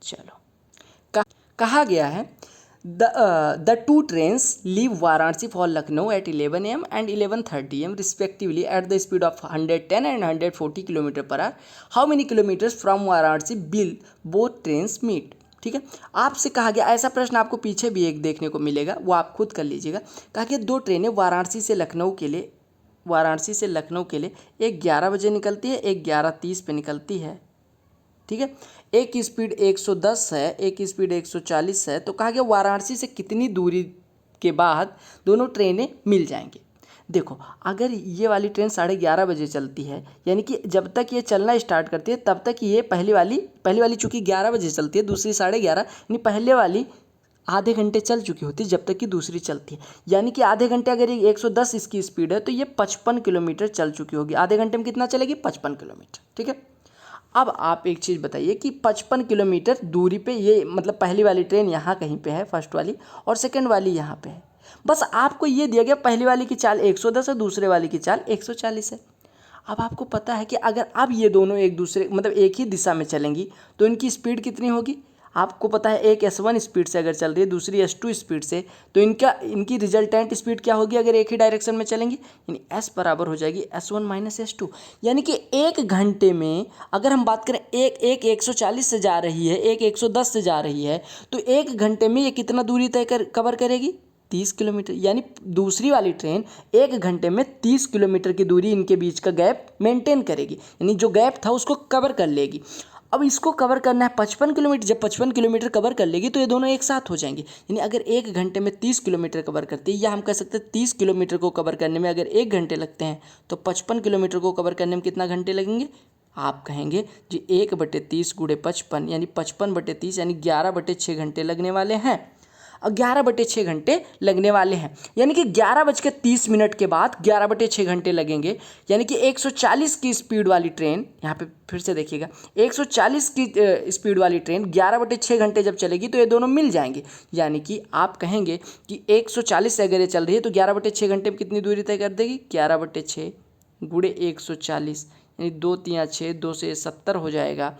चलो, कहा गया है the two trains leave Varanasi for Lucknow at 11 am and 11:30 am respectively at the speed of 110 and 140 km/h. How many kilometers from Varanasi will both trains meet? ठीक है, आपसे कहा गया, ऐसा प्रश्न आपको पीछे भी एक देखने को मिलेगा, वो आप खुद कर लीजिएगा। कहा कि 2 ट्रेनें वाराणसी से लखनऊ के लिए एक 11 बजे निकलती है, एक 11:30 पे निकलती है, ठीक है। एक की स्पीड 110 है, एक की स्पीड 140 है। तो कहा गया वाराणसी से कितनी दूरी के बाद दोनों ट्रेनें मिल जाएंगी। देखो, अगर ये वाली ट्रेन 11:30 बजे चलती है, यानी कि जब तक ये चलना स्टार्ट करती है तब तक ये पहली वाली चूँकि 11 बजे चलती है, दूसरी 11:30, यानी पहले वाली आधे घंटे चल चुकी होती है जब तक कि दूसरी चलती है, यानी कि आधे घंटे, अगर ये 110 इसकी स्पीड है तो ये 55 किलोमीटर चल चुकी होगी। आधे घंटे में कितना चलेगी, 55 किलोमीटर, ठीक है। अब आप एक चीज़ बताइए कि 55 किलोमीटर दूरी पे ये, मतलब पहली वाली ट्रेन यहाँ कहीं पे है, फर्स्ट वाली, और सेकंड वाली यहाँ पे है। बस आपको ये दिया गया पहली वाली की चाल 110 है, दूसरे वाली की चाल 140 है। अब आपको पता है कि अगर अब ये दोनों एक दूसरे, मतलब एक ही दिशा में चलेंगी तो इनकी स्पीड कितनी होगी। आपको पता है एक S1 स्पीड से अगर चल रही है, दूसरी S2 स्पीड से, तो इनकी रिजल्टेंट स्पीड क्या होगी अगर एक ही डायरेक्शन में चलेंगी, यानी S बराबर हो जाएगी S1 - S2। यानी कि 1 घंटे में अगर हम बात करें, एक 140 से जा रही है, एक 110 से जा रही है, तो 1 घंटे में ये कितना दूरी कवर करेगी, 30 किलोमीटर। यानी दूसरी वाली ट्रेन 1 घंटे में 30 किलोमीटर की दूरी इनके बीच का गैप मेंटेन करेगी, यानी जो गैप था उसको कवर कर लेगी। अब इसको कवर करना है 55 किलोमीटर, जब 55 किलोमीटर कवर कर लेगी तो ये दोनों एक साथ हो जाएंगे, यानी अगर 1 घंटे में 30 किलोमीटर कवर करती है, या हम कह सकते हैं 30 किलोमीटर को कवर करने में अगर 1 घंटे लगते हैं, तो 55 किलोमीटर को कवर करने में कितना घंटे लगेंगे। आप कहेंगे जी 1/30 × 55, यानी 55/30, यानी 11/6 घंटे लगने वाले हैं। 11/6 घंटे लगने वाले हैं, यानी कि 11:30 के बाद 11/6 घंटे लगेंगे, यानी कि 140 की स्पीड वाली ट्रेन, यहाँ पे फिर से देखिएगा, 140 की स्पीड वाली ट्रेन 11/6 घंटे जब चलेगी तो ये दोनों मिल जाएंगे। यानी कि आप कहेंगे कि 140 से अगर ये चल रही है तो 11/6 घंटे में कितनी दूरी तय कर देगी, 11/6 × 140, यानी 2 × 3 = 6, 2 से 70 हो जाएगा,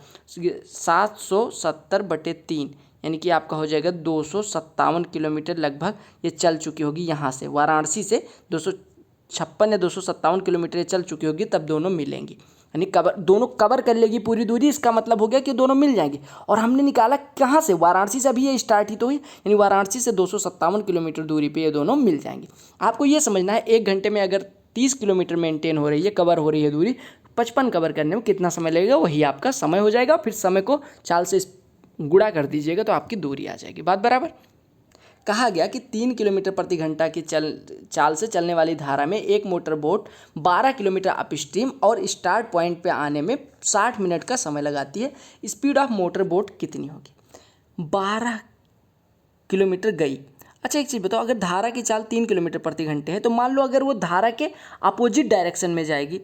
770/3, यानी कि आपका हो जाएगा 257 किलोमीटर लगभग ये चल चुकी होगी। यहाँ से वाराणसी से 256 या 257 किलोमीटर ये चल चुकी होगी, तब दोनों मिलेंगी, यानी दोनों कवर कर लेगी पूरी दूरी। इसका मतलब हो गया कि दोनों मिल जाएंगे। और हमने निकाला कहाँ से, वाराणसी से अभी ये स्टार्ट ही तो हुई, यानी वाराणसी से 257 किलोमीटर दूरी पर ये दोनों मिल जाएंगे। आपको ये समझना है 1 घंटे में अगर 30 किलोमीटर मेंटेन हो रही है, कवर हो रही है दूरी, 55 कवर करने में कितना समय लगेगा, वही आपका समय हो जाएगा। फिर समय को चाल से गुणा कर दीजिएगा तो आपकी दूरी आ जाएगी। बात बराबर। कहा गया कि 3 किलोमीटर प्रति घंटा की चाल से चलने वाली धारा में एक मोटर बोट 12 किलोमीटर अपस्ट्रीम और स्टार्ट पॉइंट पे आने में 60 मिनट का समय लगाती है। स्पीड ऑफ मोटर बोट कितनी होगी। 12 किलोमीटर गई। अच्छा एक चीज़ बताओ, अगर धारा की चाल 3 किलोमीटर प्रति घंटे है, तो मान लो अगर वो धारा के अपोजिट डायरेक्शन में जाएगी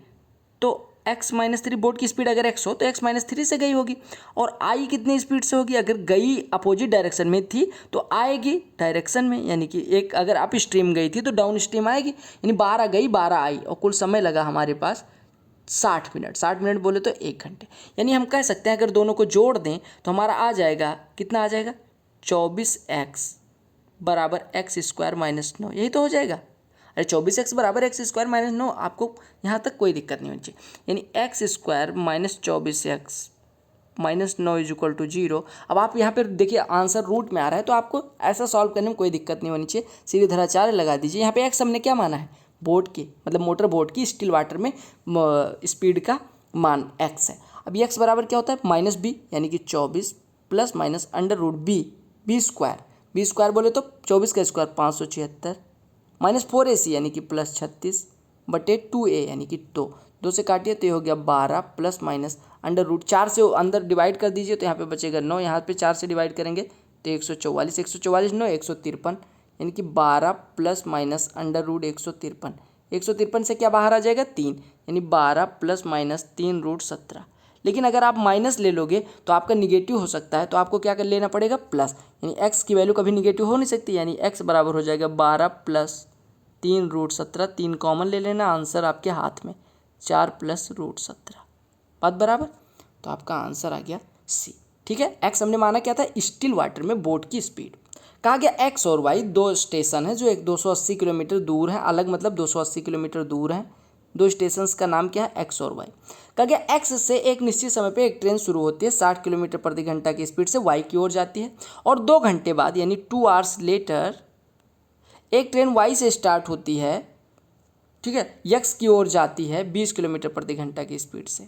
तो x-3 बोट की स्पीड अगर x हो तो x-3 से गई होगी। और आई कितनी स्पीड से होगी, अगर गई अपोजिट डायरेक्शन में थी तो आएगी डायरेक्शन में, यानी कि एक अगर अप स्ट्रीम गई थी तो डाउन स्ट्रीम आएगी, यानी 12 गई 12 आई, और कुल समय लगा हमारे पास 60 मिनट। 60 मिनट बोले तो 1 घंटे। यानी हम कह सकते हैं अगर दोनों को जोड़ दें तो हमारा आ जाएगा, कितना आ जाएगा, 24x = x² - 9, यही तो हो जाएगा। अरे 24x बराबर x² माइनस 9, आपको यहाँ तक कोई दिक्कत नहीं होनी चाहिए। यानी x² minus 24x minus 9 is equal to 0। अब आप यहाँ पर देखिए आंसर रूट में आ रहा है, तो आपको ऐसा सॉल्व करने में कोई दिक्कत नहीं होनी चाहिए, सीधी धराचार्य लगा दीजिए। यहाँ पे x हमने क्या माना है, बोट की मतलब मोटर बोट की स्टिल वाटर में स्पीड का मान x है। अब x बराबर क्या होता है -b, यानी कि 24 plus minus under root b square बोले तो 24 का स्क्वायर 576 माइनस 4ac यानी कि प्लस 36 बटे 2a यानी कि 2 से काटिए तो ये हो गया 12 प्लस माइनस अंडर रूट 4 से अंदर डिवाइड कर दीजिए तो यहाँ पे बचेगा 9, यहाँ पे 4 से डिवाइड करेंगे तो 144 9 153 यानी कि 12 प्लस माइनस अंडर रूट 153 से क्या बाहर आ जाएगा 3, यानी 12 प्लस माइनस 3 रूट 17। लेकिन अगर आप माइनस ले लोगे तो आपका निगेटिव हो सकता है, तो आपको क्या कर लेना पड़ेगा प्लस, यानी x की वैल्यू कभी निगेटिव हो नहीं सकती, यानी x बराबर हो जाएगा 12 प्लस 3 रूट 17, 3 कॉमन ले लेना, आंसर आपके हाथ में 4 प्लस रूट 17, बात बराबर। तो आपका आंसर आ गया सी। ठीक है, x हमने माना क्या था, स्टिल वाटर में बोट की स्पीड। कहा गया x और y दो स्टेशन है जो एक 280 किलोमीटर दूर है, अलग मतलब 280 किलोमीटर दूर है। दो स्टेशंस का नाम क्या है, x और y। कहा गया x से एक निश्चित समय पे एक ट्रेन शुरू होती है, 60 किलोमीटर प्रति घंटा की स्पीड से y की ओर जाती है, और 2 घंटे बाद यानी 2 आवर्स लेटर एक ट्रेन y से स्टार्ट होती है, ठीक है, x की ओर जाती है 20 किलोमीटर प्रति घंटा की स्पीड से।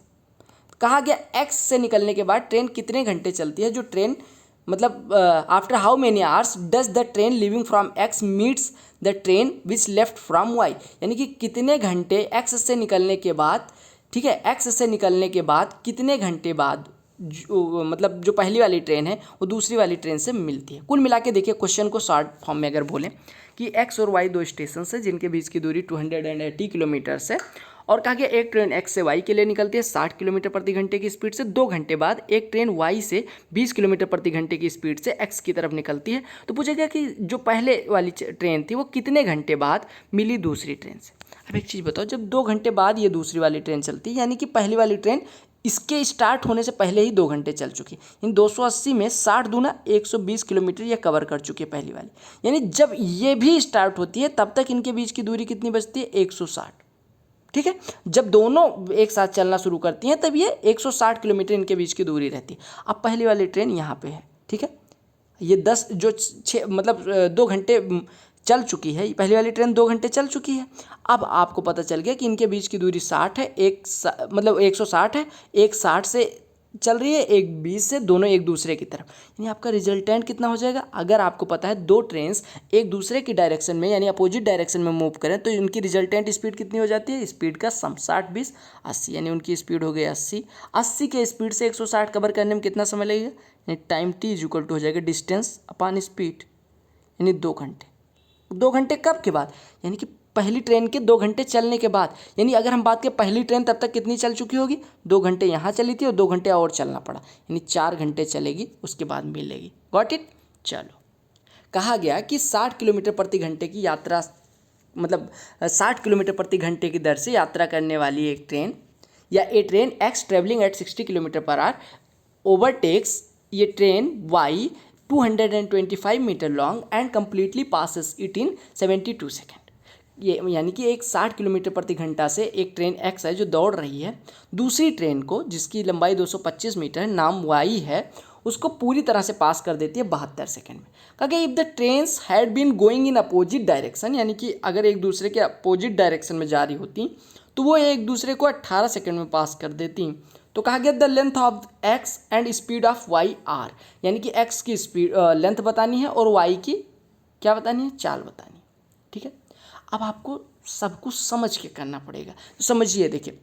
कहा गया x से निकलने के बाद ट्रेन कितने घंटे चलती है, जो ट्रेन मतलब after how many hours does the train living from x meets the train which left from y, यानी कि कितने घंटे x से निकलने के बाद, ठीक है, x से निकलने के बाद कितने घंटे बाद मतलब जो पहली वाली ट्रेन है वो दूसरी वाली ट्रेन से मिलती है। कुल मिला के देखिए क्वेश्चन को शॉर्ट फॉर्म में अगर बोलें कि x और y दो स्टेशन है जिनके बीच की दूरी 280 किलोमीटर है, और कहा गया एक ट्रेन x से y के लिए निकलती है 60 किलोमीटर प्रति घंटे की स्पीड से, 2 घंटे बाद एक ट्रेन y से 20 किलोमीटर प्रति घंटे की स्पीड से x की तरफ निकलती है। तो पूछा गया कि जो पहले वाली ट्रेन थी वो कितने घंटे बाद मिली दूसरी ट्रेन से। अब एक चीज़ बताओ, जब 2 घंटे बाद ये दूसरी वाली ट्रेन चलती है, यानी कि पहली वाली ट्रेन इसके स्टार्ट होने से पहले ही 2 घंटे चल चुकी, इन 280 में 60 दूना 120 किलोमीटर ये कवर कर चुकी है पहली वाली, यानी जब ये भी स्टार्ट होती है तब तक इनके बीच की दूरी कितनी बचती है 160। ठीक है, जब दोनों एक साथ चलना शुरू करती हैं तब ये 160 किलोमीटर इनके बीच की दूरी रहती है। अब पहली वाली ट्रेन यहाँ पे है, ठीक है, ये 10 जो 6 मतलब 2 घंटे चल चुकी है, पहली वाली ट्रेन 2 घंटे चल चुकी है। अब आपको पता चल गया कि इनके बीच की दूरी 60 है, मतलब 160 है, एक 60 से चल रही है, एक 20 से, दोनों एक दूसरे की तरफ, यानी आपका रिजल्टेंट कितना हो जाएगा। अगर आपको पता है दो ट्रेन्स एक दूसरे की डायरेक्शन में यानी अपोजिट डायरेक्शन में मूव करें तो उनकी रिजल्टेंट स्पीड कितनी हो जाती है, स्पीड का सम 60 20 80, यानी उनकी स्पीड हो गई 80 के स्पीड से 160 कवर करने में कितना समय लगेगा, यानी time t is equal to हो जाएगा डिस्टेंस अपॉन स्पीड, यानी 2 घंटे। 2 घंटे कब के बाद, यानी कि पहली ट्रेन के 2 घंटे चलने के बाद, यानी अगर हम बात करें पहली ट्रेन तब तक कितनी चल चुकी होगी, 2 घंटे यहाँ चली थी और 2 घंटे और चलना पड़ा, यानी 4 घंटे चलेगी उसके बाद मिलेगी। Got it. चलो, कहा गया कि 60 किलोमीटर प्रति घंटे की यात्रा मतलब 60 किलोमीटर प्रति घंटे की दर से यात्रा करने वाली एक ट्रेन या A train X travelling at 60 kilometre per hour overtakes ये train Y 225 metre long and completely passes it in 72 second. ये यानी कि एक 60 किलोमीटर प्रति घंटा से एक ट्रेन एक्स है जो दौड़ रही है, दूसरी ट्रेन को जिसकी लंबाई 225 मीटर है, नाम वाई है, उसको पूरी तरह से पास कर देती है 72 सेकेंड में। कहा कि if the trains had been going in opposite direction, यानी कि अगर एक दूसरे के अपोजिट डायरेक्शन में जा रही होती तो वो एक दूसरे को 18 सेकेंड में पास कर देती। तो कहा गया the length of X and speed of Y are, यानी कि एक्स की स्पीड लेंथ बतानी है और वाई की क्या बतानी है, चाल बतानी है। ठीक है, अब आपको सब कुछ समझ के करना पड़ेगा, तो समझिए। देखिए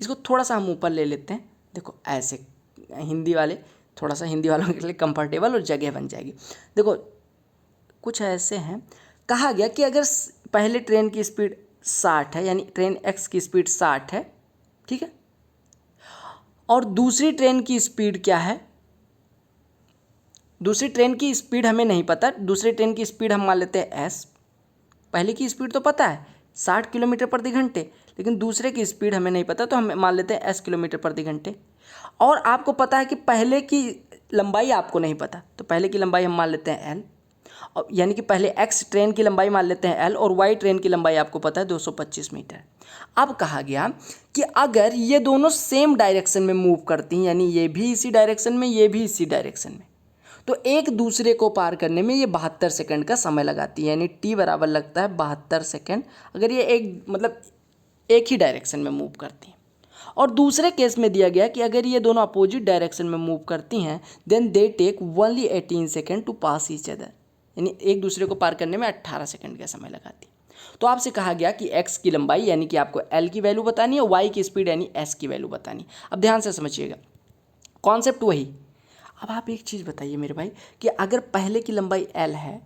इसको थोड़ा सा हम ऊपर ले लेते हैं, देखो ऐसे हिंदी वाले थोड़ा सा हिंदी वालों के लिए कंफर्टेबल और जगह बन जाएगी। देखो कुछ ऐसे हैं, कहा गया कि अगर पहले ट्रेन की स्पीड 60 है, यानी ट्रेन एक्स की स्पीड 60 है, ठीक है, और दूसरी ट्रेन की स्पीड क्या है, दूसरी ट्रेन की स्पीड हमें नहीं पता, दूसरी ट्रेन की स्पीड हम मान लेते हैं एस, पहले की स्पीड तो पता है 60 किलोमीटर प्रति घंटे, लेकिन दूसरे की स्पीड हमें नहीं पता तो हम मान लेते हैं एस किलोमीटर प्रति घंटे। और आपको पता है कि पहले की लंबाई आपको नहीं पता, तो पहले की लंबाई हम मान लेते हैं एल, और यानी कि पहले एक्स ट्रेन की लंबाई मान लेते हैं एल और वाई ट्रेन की लंबाई आपको पता है 225 मीटर। अब कहा गया कि अगर ये दोनों सेम डायरेक्शन में मूव करती हैं, यानी ये भी इसी डायरेक्शन में, ये भी इसी डायरेक्शन में, तो एक दूसरे को पार करने में ये 72 सेकंड का समय लगाती है, यानी टी बराबर लगता है 72 सेकंड अगर ये एक ही डायरेक्शन में मूव करती हैं। और दूसरे केस में दिया गया कि अगर ये दोनों अपोजिट डायरेक्शन में मूव करती हैं then they take only 18 second to pass each other, यानी एक दूसरे को पार करने में 18 सेकंड का समय लगाती है। तो आपसे कहा गया कि x की लंबाई यानी कि आपको l की वैल्यू बतानी है, y की स्पीड यानी s की वैल्यू बतानी है। अब ध्यान से समझिएगा, कॉन्सेप्ट वही। अब आप एक चीज़ बताइए मेरे भाई कि अगर पहले की लंबाई l है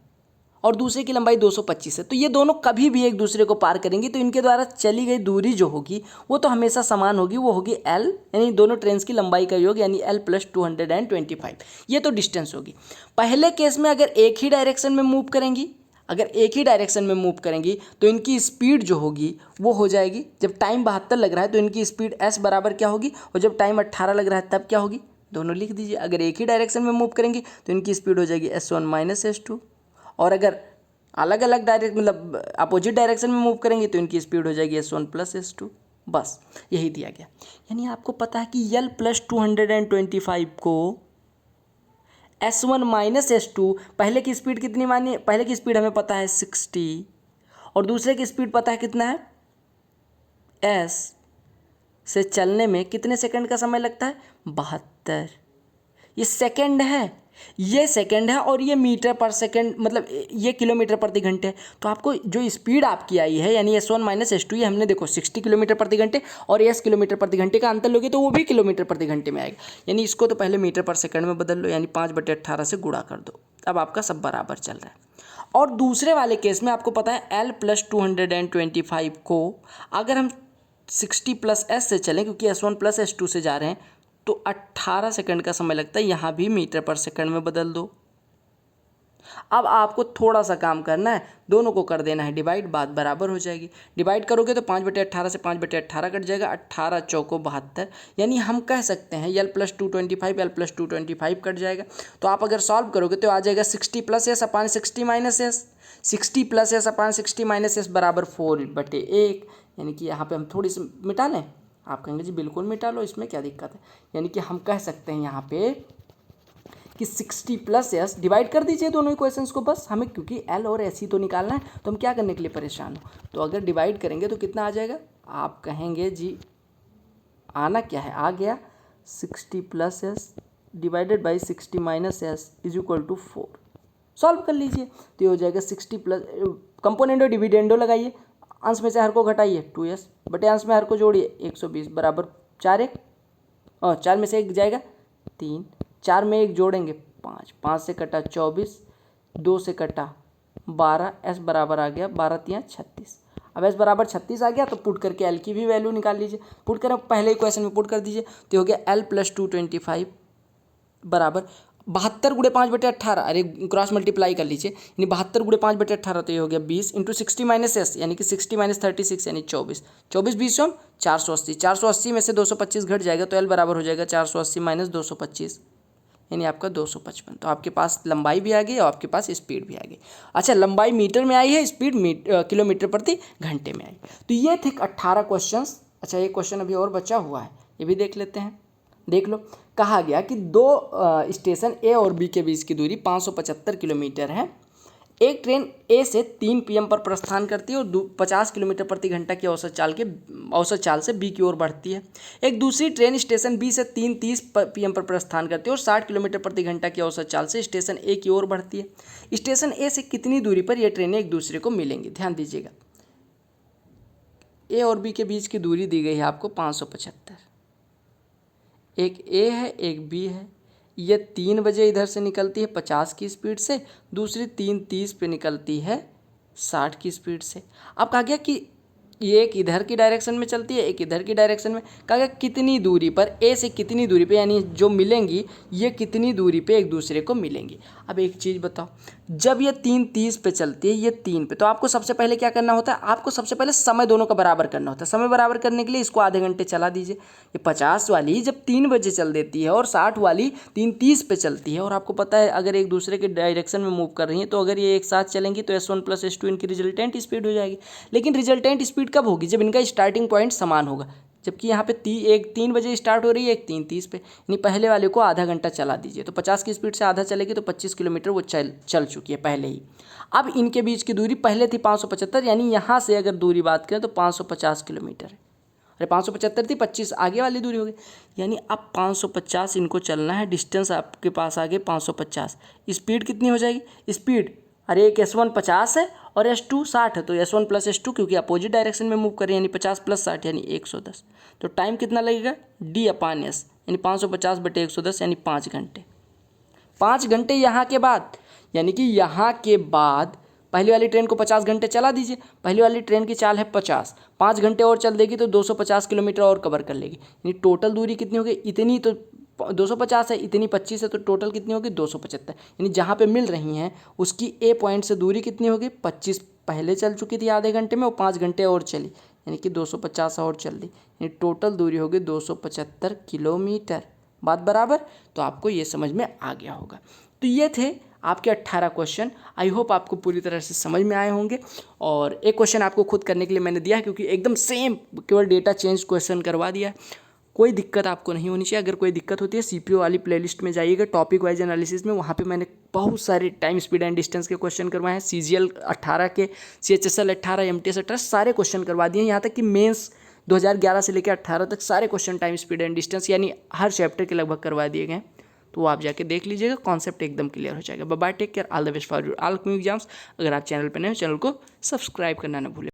और दूसरे की लंबाई 225 है, तो ये दोनों कभी भी एक दूसरे को पार करेंगी, तो इनके द्वारा चली गई दूरी जो होगी वो तो हमेशा समान होगी, वो होगी l, यानी दोनों ट्रेन की लंबाई का योग, यानी l + 225। ये तो डिस्टेंस होगी। पहले केस में अगर एक ही डायरेक्शन में मूव करेंगी, तो इनकी स्पीड जो होगी वो हो जाएगी, जब टाइम 72 लग रहा है तो इनकी स्पीड s बराबर क्या होगी, और जब टाइम 18 लग रहा है तब क्या होगी, दोनों लिख दीजिए। अगर एक ही डायरेक्शन में मूव करेंगी तो इनकी स्पीड हो जाएगी s1 - s2, और अगर अलग अलग अपोजिट डायरेक्शन में मूव करेंगे तो इनकी स्पीड हो जाएगी s1 + s2। बस यही दिया गया। यानी आपको पता है कि l + 225 को s1 - s2, पहले की स्पीड कितनी मानिए, पहले की स्पीड हमें पता है 60 और दूसरे की स्पीड पता है कितना है, s से चलने में कितने सेकंड का समय लगता है, 72। ये सेकंड है और ये मीटर पर सेकंड, मतलब ये किलोमीटर प्रति घंटे है। तो आपको जो स्पीड आपकी आई है यानी s1 - s2, ये हमने देखो 60 किलोमीटर प्रति घंटे और s किलोमीटर प्रति घंटे का अंतर लोगे तो वो भी किलोमीटर प्रति घंटे में आएगा, यानी इसको तो पहले मीटर पर सेकंड में बदल लो, यानी 5/18 से गुणा कर दो। अब आपका सब बराबर चल रहा है। और दूसरे वाले केस में आपको पता है l + 225 को अगर हम 60 + s से चलें, क्योंकि s1 + s2 से जा रहे हैं, तो 18 सेकंड का समय लगता है, यहाँ भी मीटर पर सेकंड में बदल दो। अब आपको थोड़ा सा काम करना है, दोनों को कर देना है डिवाइड, बात बराबर हो जाएगी। डिवाइड करोगे तो 5/18 से 5/18 कट जाएगा, 18 चौको 72, यानी हम कह सकते हैं l + 225 l + 225 कट जाएगा। तो आप अगर सॉल्व करोगे तो आ जाएगा 60 + s / 60 - s, 60 + s / 60 - s बराबर 4/1, यानी कि यहाँ पे हम थोड़ी सी मिटा लें। आप कहेंगे जी बिल्कुल मिटा लो, इसमें क्या दिक्कत है। यानी कि हम कह सकते हैं यहाँ पे कि 60 + s, डिवाइड कर दीजिए दोनों इक्वेशंस को, बस हमें क्योंकि l और s ही तो निकालना है, तो हम क्या करने के लिए परेशान हो। तो अगर डिवाइड करेंगे तो कितना आ जाएगा, आप कहेंगे जी आना क्या है, आ गया 60 + s divided by 60 - s = 4। Solve कर लीजिए तो ये हो जाएगा 60 + कंपोनेंडो डिविडेंडो लगाइए, अंश में से हर को घटाइए 2s बटे अंश में हर को जोड़िए 120 बराबर 4 और 4 में से 1 जाएगा 3, 4 में 1 जोड़ेंगे 5, 5 से कटा 24, 2 से कटा 12, s बराबर आ गया 12 × 3 = 36। अब s बराबर 36 आ गया तो पुट करके l की भी वैल्यू निकाल लीजिए। पुट करें, पहले इक्वेशन में पुट कर दीजिए तो हो गया l + 225 बराबर 72 × 5/18, अरे क्रॉस मल्टीप्लाई कर लीजिए, यानी 72 × 5/18 तो ये हो गया 20 × 60 - s, यानी कि 60 - 36 यानी 24, 24 20 480, 480 में से 225 घट जाएगा तो l बराबर हो जाएगा 480 - 225, यानी आपका 255। तो आपके पास लंबाई भी आ गई और आपके पास स्पीड भी आ गई। अच्छा, लंबाई मीटर में आई है, स्पीड किलोमीटर प्रति घंटे में आई। तो ये थे 18 क्वेश्चन। अच्छा, एक क्वेश्चन अभी और बचा हुआ है, ये भी देख लेते हैं। देख लो, कहा गया कि दो स्टेशन ए और बी के बीच की दूरी 575 किलोमीटर है। एक ट्रेन ए से 3 PM पर प्रस्थान करती है और 50 किलोमीटर प्रति घंटा की औसत चाल से बी की ओर बढ़ती है। एक दूसरी ट्रेन स्टेशन बी से 3:30 PM पर प्रस्थान करती है और 60 किलोमीटर प्रति घंटा की औसत चाल से स्टेशन ए की ओर बढ़ती है। स्टेशन ए से कितनी दूरी पर ये ट्रेनें एक दूसरे को मिलेंगी, ध्यान दीजिएगा। ए और बी के बीच की दूरी दी गई है आपको 575। एक ए है, एक बी है। ये 3 बजे इधर से निकलती है 50 की स्पीड से, दूसरी 3:30 पे निकलती है 60 की स्पीड से। अब कहा गया कि ये एक इधर की डायरेक्शन में चलती है, एक इधर की डायरेक्शन में। कहा गया कितनी दूरी पर, ए से कितनी दूरी पे, यानी जो मिलेंगी ये कितनी दूरी पे एक दूसरे को मिलेंगी। अब एक चीज़ बताओ, जब ये 3:30 पे चलती है, ये 3 पे, तो आपको सबसे पहले क्या करना होता है, आपको सबसे पहले समय दोनों का बराबर करना होता है। समय बराबर करने के लिए इसको आधे घंटे चला दीजिए। ये 50 वाली जब 3 बजे चल देती है और 60 वाली 3:30 पे चलती है, और आपको पता है अगर एक दूसरे के डायरेक्शन में मूव कर रही हैं, तो अगर ये एक साथ चलेंगी तो S1 + S2 इनकी रिजल्टेंट स्पीड हो जाएगी। लेकिन रिजल्टेंट स्पीड कब होगी, जब इनका स्टार्टिंग पॉइंट समान होगा। जबकि यहाँ पे एक 3 बजे स्टार्ट हो रही है, एक 3:30 पे, यानी पहले वाले को आधा घंटा चला दीजिए। तो 50 की स्पीड से आधा चलेगी तो 25 किलोमीटर वो चल चुकी है पहले ही। अब इनके बीच की दूरी पहले थी 575, यानी यहाँ से अगर दूरी बात करें तो 550 किलोमीटर है। अरे 575 थी, 25 आगे वाली दूरी हो गई, यानी अब 550 इनको चलना है। डिस्टेंस आपके पास आगे 550। स्पीड कितनी हो जाएगी, स्पीड, अरे एक S1 50 है और S2 60 है, तो S1 + S2 क्योंकि अपोजिट डायरेक्शन में मूव करें, यानी 50 + 60 यानी 110। तो टाइम कितना लगेगा, D/S, यानी 550/110 यानी 5 घंटे। 5 घंटे यहाँ के बाद, यानी कि यहाँ के बाद पहली वाली ट्रेन को 50 घंटे चला दीजिए। पहली वाली ट्रेन की चाल है 50, 5 घंटे और चल देगी तो 250 किलोमीटर और कवर कर लेगी। यानी टोटल दूरी कितनी होगी, इतनी तो 250 है, इतनी 25 है, तो टोटल कितनी होगी 275। यानी जहाँ पे मिल रही हैं उसकी A पॉइंट से दूरी कितनी होगी, 25 पहले चल चुकी थी आधे घंटे में, और 5 घंटे और चली, यानी कि 250 और चल दी, यानी टोटल दूरी होगी 275 किलोमीटर। बात बराबर, तो आपको ये समझ में आ गया होगा। तो ये थे आपके 18 क्वेश्चन। आई होप आपको पूरी तरह से समझ में आए होंगे। और एक क्वेश्चन आपको खुद करने के लिए मैंने दिया है, क्योंकि एकदम सेम केवल डेटा चेंज क्वेश्चन करवा दिया है। कोई दिक्कत आपको नहीं होनी चाहिए। अगर कोई दिक्कत होती है CPU वाली प्लेलिस्ट में जाइएगा, टॉपिक वाइज एनालिसिस में, वहाँ पे मैंने बहुत सारे टाइम, स्पीड एंड डिस्टेंस के क्वेश्चन करवाए हैं। CGL 18 के, CHSL 18, MTS 18 सारे क्वेश्चन करवा दिए हैं। यहाँ तक कि मेंस 2011 से लेकर 18 तक सारे question time, speed and distance यानी हर चैप्टर के लगभग करवा दिए गए हैं। तो आप जाके देख लीजिएगा, कॉन्सेप्ट एकदम क्लियर हो जाएगा। Bye bye, take care, all the best for your all exams. अगर आप चैनल पर नए हो, चैनल को सब्सक्राइब करना ना भूलें।